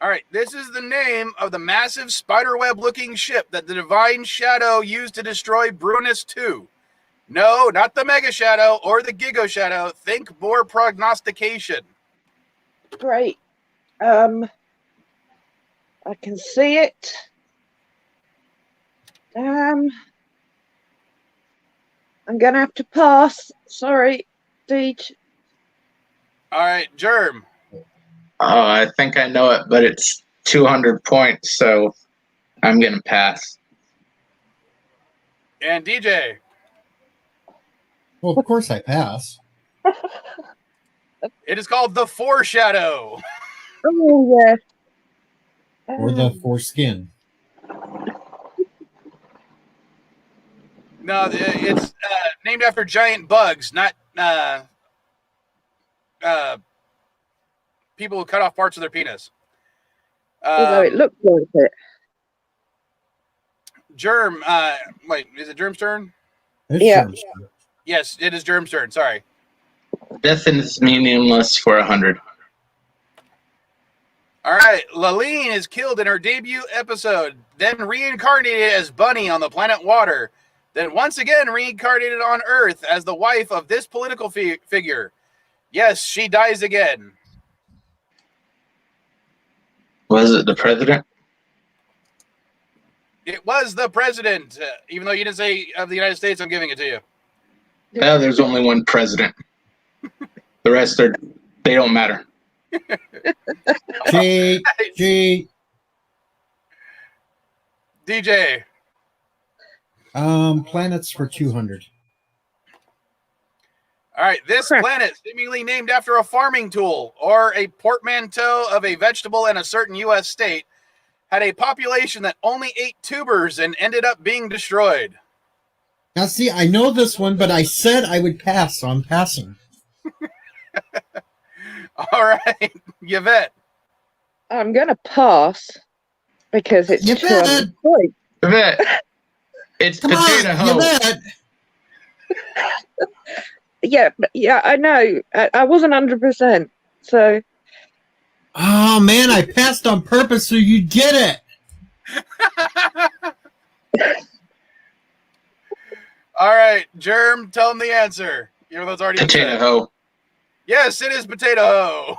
All right, this is the name of the massive spiderweb-looking ship that the Divine Shadow used to destroy Brunus 2. No, not the Mega Shadow or the Giga Shadow. Think more prognostication. Great. I can see it. I'm gonna have to pass. Sorry, Deej. All right, Germ. Oh, I think I know it, but it's 200 points, so I'm going to pass. And DJ. Well, of course I pass. It is called the Foreshadow. Oh, yeah. Or the foreskin. No, it's named after giant bugs, not people who cut off parts of their penis. Although it looks like it. Germ, wait, is it Germ's turn? It's Yeah. Germ's turn. Yes, it is Germ's turn. Sorry. Death is meaningless for 100. All right, Laline is killed in her debut episode, then reincarnated as Bunny on the planet Water, then once again reincarnated on Earth as the wife of this political figure. Yes, she dies again. Was it the president? It was the president. Even though you didn't say of the United States, I'm giving it to you. No, there's only one president. The rest they don't matter. Cheat. DJ. Planets for 200. All right, this planet, seemingly named after a farming tool or a portmanteau of a vegetable in a certain U.S. state, had a population that only ate tubers and ended up being destroyed. Now, see, I know this one, but I said I would pass, so I'm passing. All right, Yvette. I'm going to pass because it's Yvette. 200 points. Yvette, it's Come potato on, hoe. Yvette. Yeah, I know. I wasn't 100%. So, Oh, man, I passed on purpose so you'd get it. All right, Germ, tell him the answer. Even though it's already been Potato said. hoe. Yes, it is potato hoe.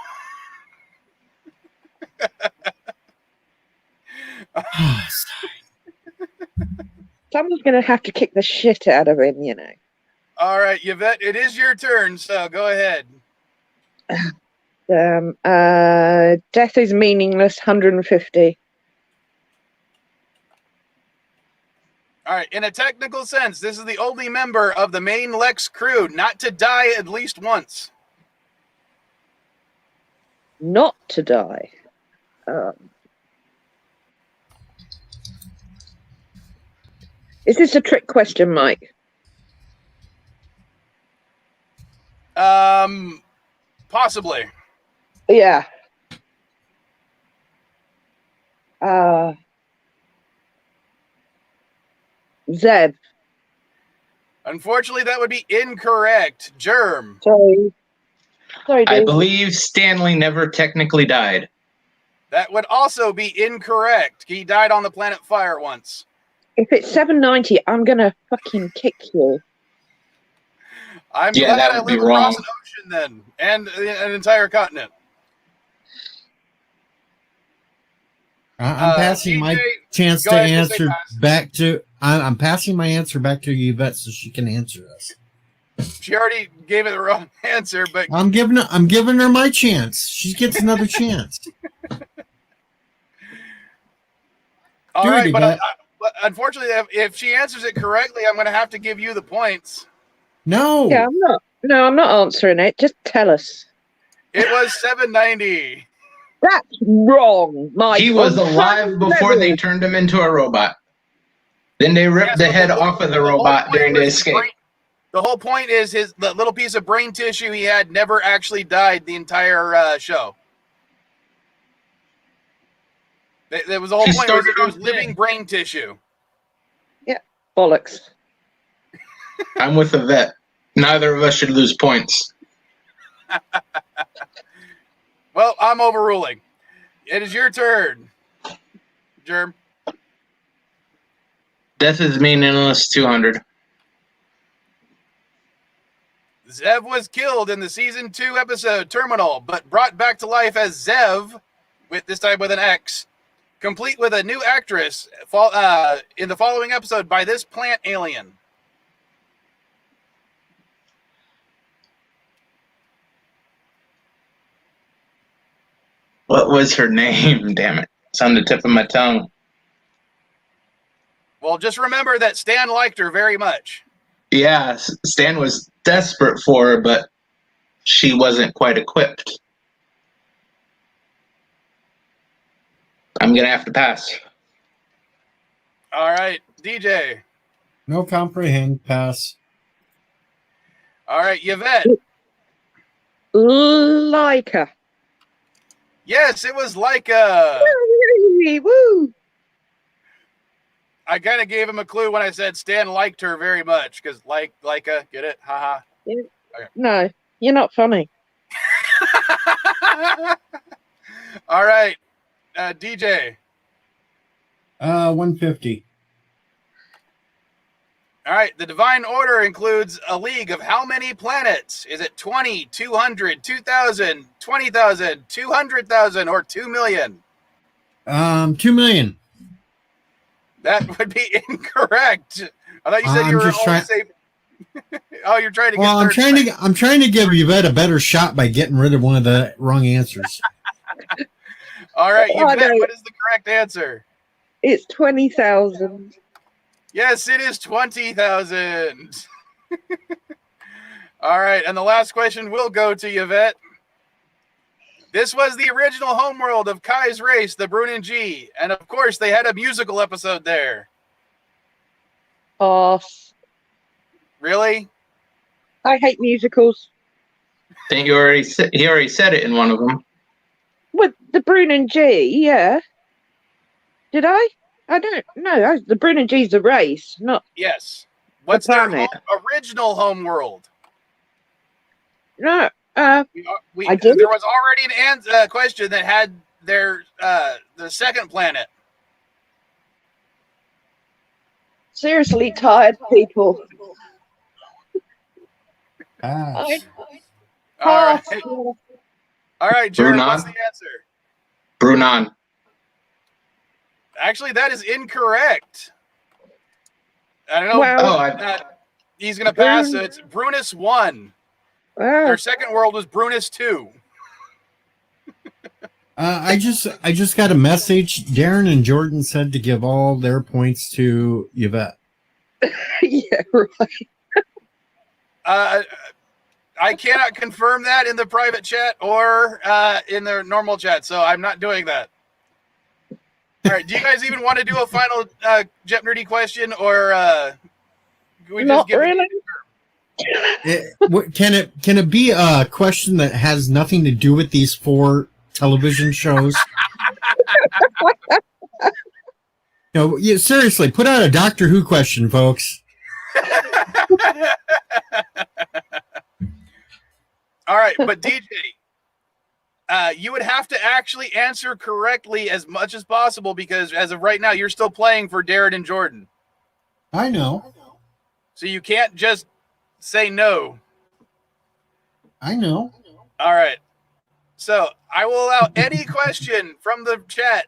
someone's going to have to kick the shit out of him, you know. All right, Yvette, it is your turn, so go ahead. Death is meaningless, 150. All right, in a technical sense, this is the only member of the main Lexx crew not to die at least once. Not to die. Is this a trick question, Mike? Possibly. Yeah. Zeb. Unfortunately, that would be incorrect. Germ. Sorry, I Dave. believe Stanley never technically died. That would also be incorrect. He died on the planet Fire once. If it's 790, I'm gonna fucking kick you. I'm Yeah, glad that I would be live across wrong. an ocean then, and an entire continent. I'm passing my DJ, chance go to ahead and say answer pass. back to. I'm passing my answer back to Yvette so she can answer us. She already gave it the wrong answer, but I'm giving her my chance. She gets another chance. all Do it, right. But Yvette. unfortunately, if she answers it correctly, I'm going to have to give you the points. No. Yeah, I'm not. No, I'm not answering it. Just tell us. It was 790. That's wrong, Mike. He was On alive some before level. they turned him into a robot. Then they ripped Yes, the but head whole- off of the whole robot point during the was his escape. brain- The whole point is the little piece of brain tissue he had never actually died the entire show. That was the whole He point. Was started it was off living dead. brain tissue. Bollocks. I'm with the vet. Neither of us should lose points. Well, I'm overruling. It is your turn, Germ. Death is meaningless 200. Zev was killed in the season 2 episode Terminal, but brought back to life as Zev, with this time with an X, complete with a new actress in the following episode by this plant alien. What was her name? Damn it. It's on the tip of my tongue. Well, just remember that Stan liked her very much. Yeah, Stan was desperate for her, but she wasn't quite equipped. I'm going to have to pass. All right, DJ. No comprehend. Pass. All right, Yvette. Leica. Yes, it was Leica. Woo! I kind of gave him a clue when I said Stan liked her very much, because Leica, get it? Haha. Yeah. Okay. No, you're not funny. All right, DJ. 150. All right, the Divine Order includes a league of how many planets? Is it 20, 200, 2,000, 20,000, 200,000, or 2 million? 2 million. That would be incorrect. I thought you said you were just only safe. Oh, you're trying to get Well, I'm third trying to give Yvette a better shot by getting rid of one of the wrong answers. All right, Oh, Yvette, no. what is the correct answer? It's 20,000. Yes, it is 20,000. All right, and the last question will go to Yvette. This was the original homeworld of Kai's race, the Brunin G, and of course they had a musical episode there. Arse. Really? I hate musicals. I think he already said it in one of them. What, the Brunin G? Yeah. Did I? I don't know. The Brunin G's the race, not Yes. What's their planet. original homeworld? no. I did? There was already an question that had their the second planet. Seriously, tired people. Pass. All right. Pass. All right, Jared, Brunon? what's the answer? Brunon. Actually, that is incorrect. I don't know. Well, He's going to pass. So it's Brunus 1. Wow. Their second world was Brunus 2. I just got a message. Darren and Jordan said to give all their points to Yvette. Yeah, right. I cannot confirm that in the private chat or in the normal chat, so I'm not doing that. All right, do you guys even want to do a final JeopNerdy question, or can we just Not give really. Can it be a question that has nothing to do with these 4 television shows? No, seriously, put out a Doctor Who question, folks. All right, but DJ, you would have to actually answer correctly as much as possible, because as of right now, you're still playing for Darren and Jordan. I know. So you can't just say no. I know. All right. So I will allow any question from the chat.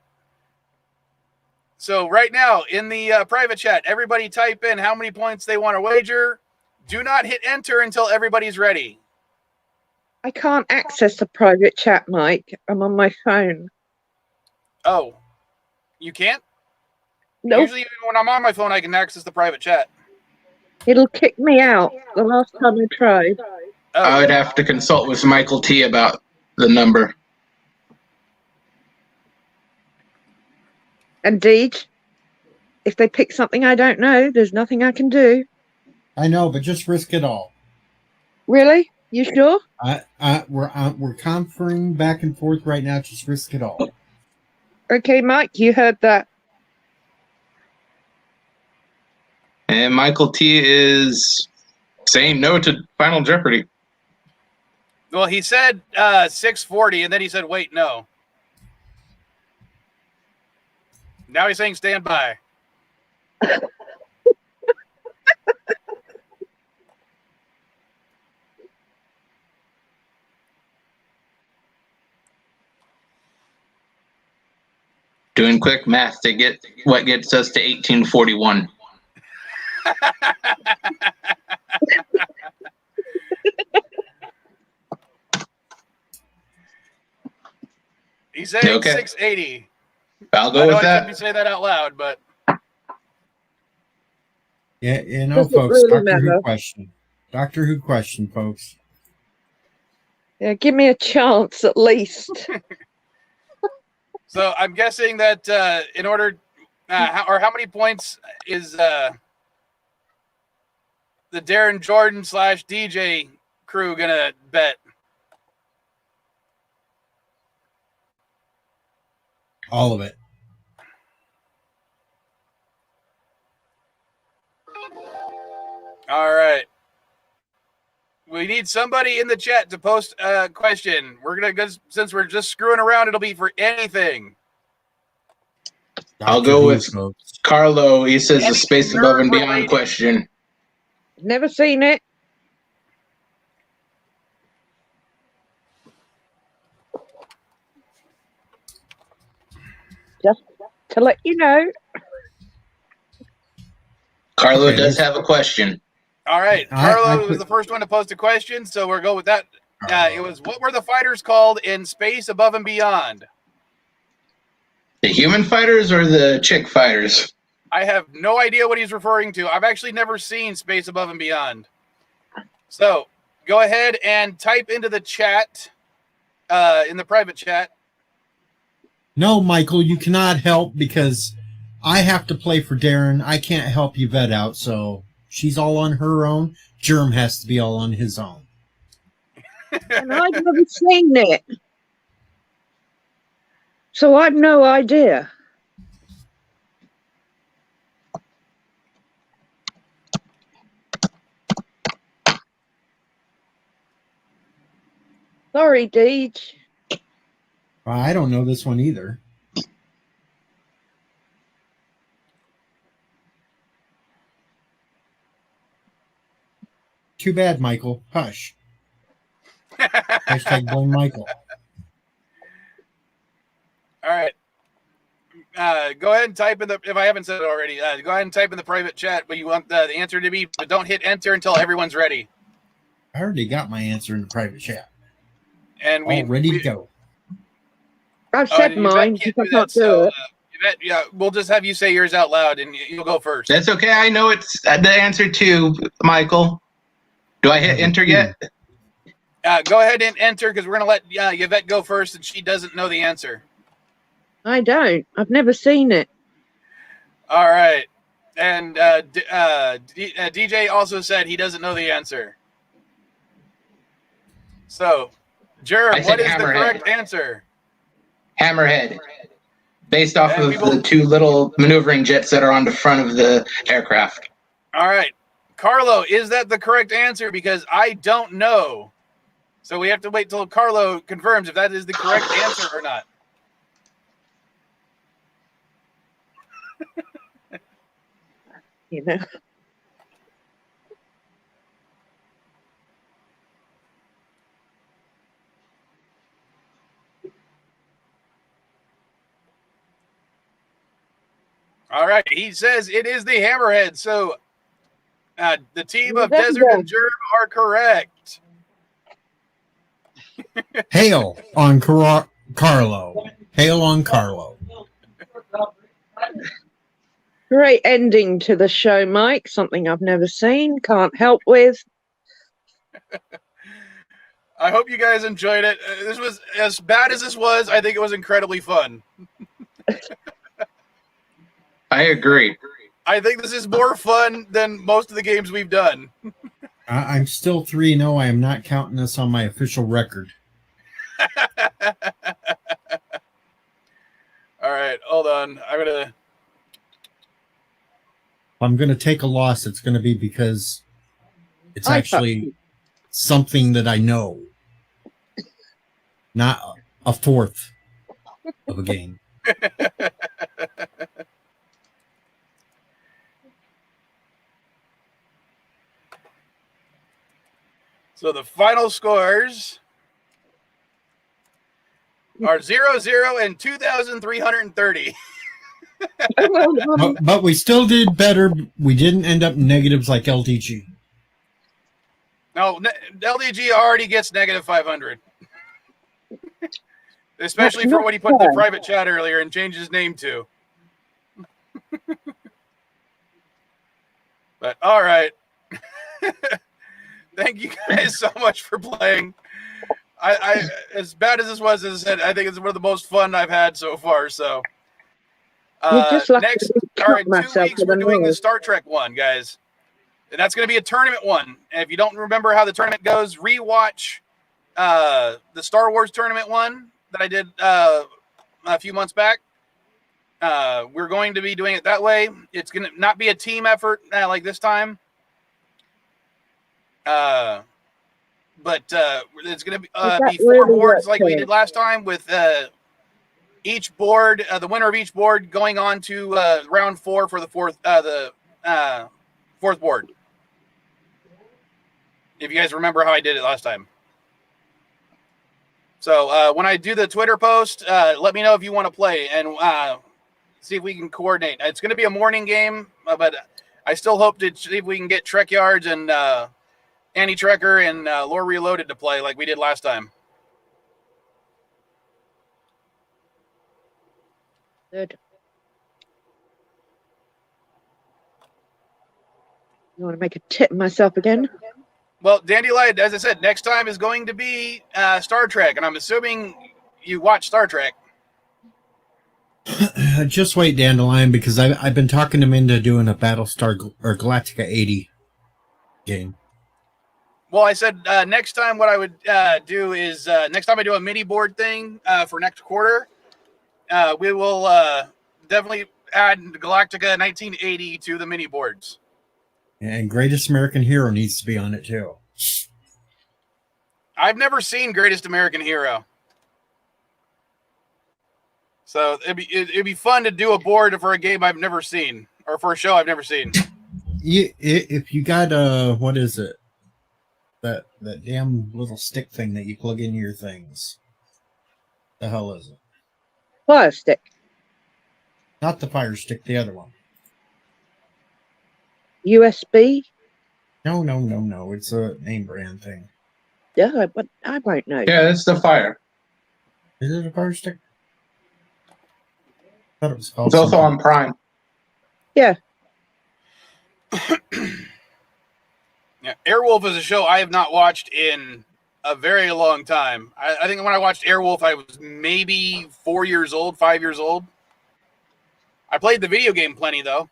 So right now in the private chat, everybody type in how many points they want to wager. Do not hit enter until everybody's ready. I can't access the private chat, Mike. I'm on my phone. Oh, you can't? Nope. Usually when I'm on my phone, I can access the private chat. It'll kick me out the last time I tried. Oh. I would have to consult with Michael T about the number. And Deej, if they pick something I don't know, there's nothing I can do. I know, but just risk it all. Really? You sure? We're conferring back and forth right now. Just risk it all. Okay, Mike, you heard that. And Michael T is saying no to Final Jeopardy. Well, he said 6:40, and then he said, "Wait, no." Now he's saying stand by. Doing quick math to get what gets us to 1841. He's saying Okay. 680. I'll I go know with I that. shouldn't say that out loud, but Yeah, you know, Does it folks, really Doctor Who matter? question. Doctor Who question, folks. Yeah, give me a chance at least. so I'm guessing that in order, how many points is the Darren Jordan / DJ crew gonna bet? All of it. All right. We need somebody in the chat to post a question. We're gonna go, since we're just screwing around, it'll be for anything. I'll Doctor go Who, with folks. Carlo. He says the Any Space Above and Beyond nerd-related. question. Never seen it. Just to let you know. Carlo Okay, does this- have a question. All right, I Carlo put- was the first one to post a question, so we'll go with that. It was, what were the fighters called in Space Above and Beyond? The human fighters or the chick fighters? I have no idea what he's referring to. I've actually never seen Space Above and Beyond. So go ahead and type into the chat, in the private chat. No, Michael, you cannot help because I have to play for Darren. I can't help Yvette out, so she's all on her own. Germ has to be all on his own. And I've never seen it. So I've no idea. Sorry, Deej. I don't know this one either. Too bad, Michael. Hush. Hashtag blame Michael. All right. Go ahead and type in the, if I haven't said it already, go ahead and type in the private chat what you want the answer to be, but don't hit enter until everyone's ready. I already got my answer in the private chat. And All ready to go. I've said Yvette mine can't because do I that, can't do so, it. Yvette, yeah, we'll just have you say yours out loud, and you'll go first. That's okay. I know it's the answer too, Michael. Do I hit enter yet? Go ahead and enter, because we're going to let Yvette go first, and she doesn't know the answer. I don't. I've never seen it. All right. And DJ also said he doesn't know the answer. So, Jerv, I said what is the hammerhead. correct answer? Hammerhead. Based off And of people- the two little maneuvering jets that are on the front of the aircraft. All right. Carlo, is that the correct answer? Because I don't know. So we have to wait till Carlo confirms if that is the correct answer or not. You know. All right. He says it is the Hammerhead. So the team of Well, there you Desert go. and Germ are correct. Hail on Carlo. Hail on Carlo. Great ending to the show, Mike. Something I've never seen. Can't help with. I hope you guys enjoyed it. This was, as bad as this was, I think it was incredibly fun. I agree. I think this is more fun than most of the games we've done. I'm still 3-0. I am not counting this on my official record. All right, hold on. If I'm going to take a loss, it's going to be because it's I actually something that I know. not a fourth of a game. So the final scores are 0-0 and 2,330. But we still did better. We didn't end up in negatives like LDG. No, LDG already gets negative 500. Especially That's for not what he put in the fair. private chat earlier and changed his name to. But all right. Thank you guys so much for playing. I as bad as this was, as I said, I think it's one of the most fun I've had so far. So You're just lucky next, to all right, 2 myself weeks with we're a doing the noise. Star Trek one, guys. And that's going to be a tournament one. And if you don't remember how the tournament goes, rewatch the Star Wars tournament one that I did a few months back. We're going to be doing it that way. It's going to not be a team effort like this time. But it's going to be 4 really boards like works we out? did last time with each board, the winner of each board going on to round 4 for the fourth board. If you guys remember how I did it last time. So when I do the Twitter post, let me know if you want to play and see if we can coordinate. It's going to be a morning game, but I still hope to see if we can get Trek Yards and Annie Trekker and Lore Reloaded to play like we did last time. Good. You want to make a tit of myself again? Well, Dandelion, as I said, next time is going to be Star Trek, and I'm assuming you watch Star Trek. Just wait, Dandelion, because I've been talking him into doing a Battlestar or Galactica 80 game. Well, I said next time what I would do is next time I do a mini board thing for next quarter, we will definitely add Galactica 1980 to the mini boards. And Greatest American Hero needs to be on it too. I've never seen Greatest American Hero. So it'd be fun to do a board for a game I've never seen or for a show I've never seen. If you got what is it? That damn little stick thing that you plug into your things. The hell is it? Fire stick. Not the Fire Stick, the other one. USB? No. It's a name brand thing. Yeah, but I won't know. Yeah, it's the Fire. Is it a Fire Stick? I thought it was called It's also something. on Prime. Yeah. Yeah, Airwolf is a show I have not watched in a very long time. I think when I watched Airwolf, I was maybe 5 years old. I played the video game plenty, though.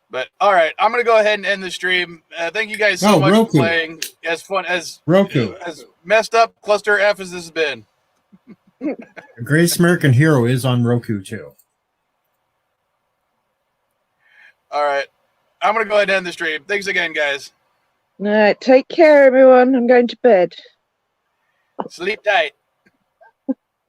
But, all right, I'm going to go ahead and end the stream. Thank you guys so much Roku. for playing. As fun as Roku. as messed up Cluster F as this has been. The Greatest American Hero is on Roku too. All right, I'm going to go ahead and end the stream. Thanks again, guys. All right, take care, everyone. I'm going to bed. Sleep tight.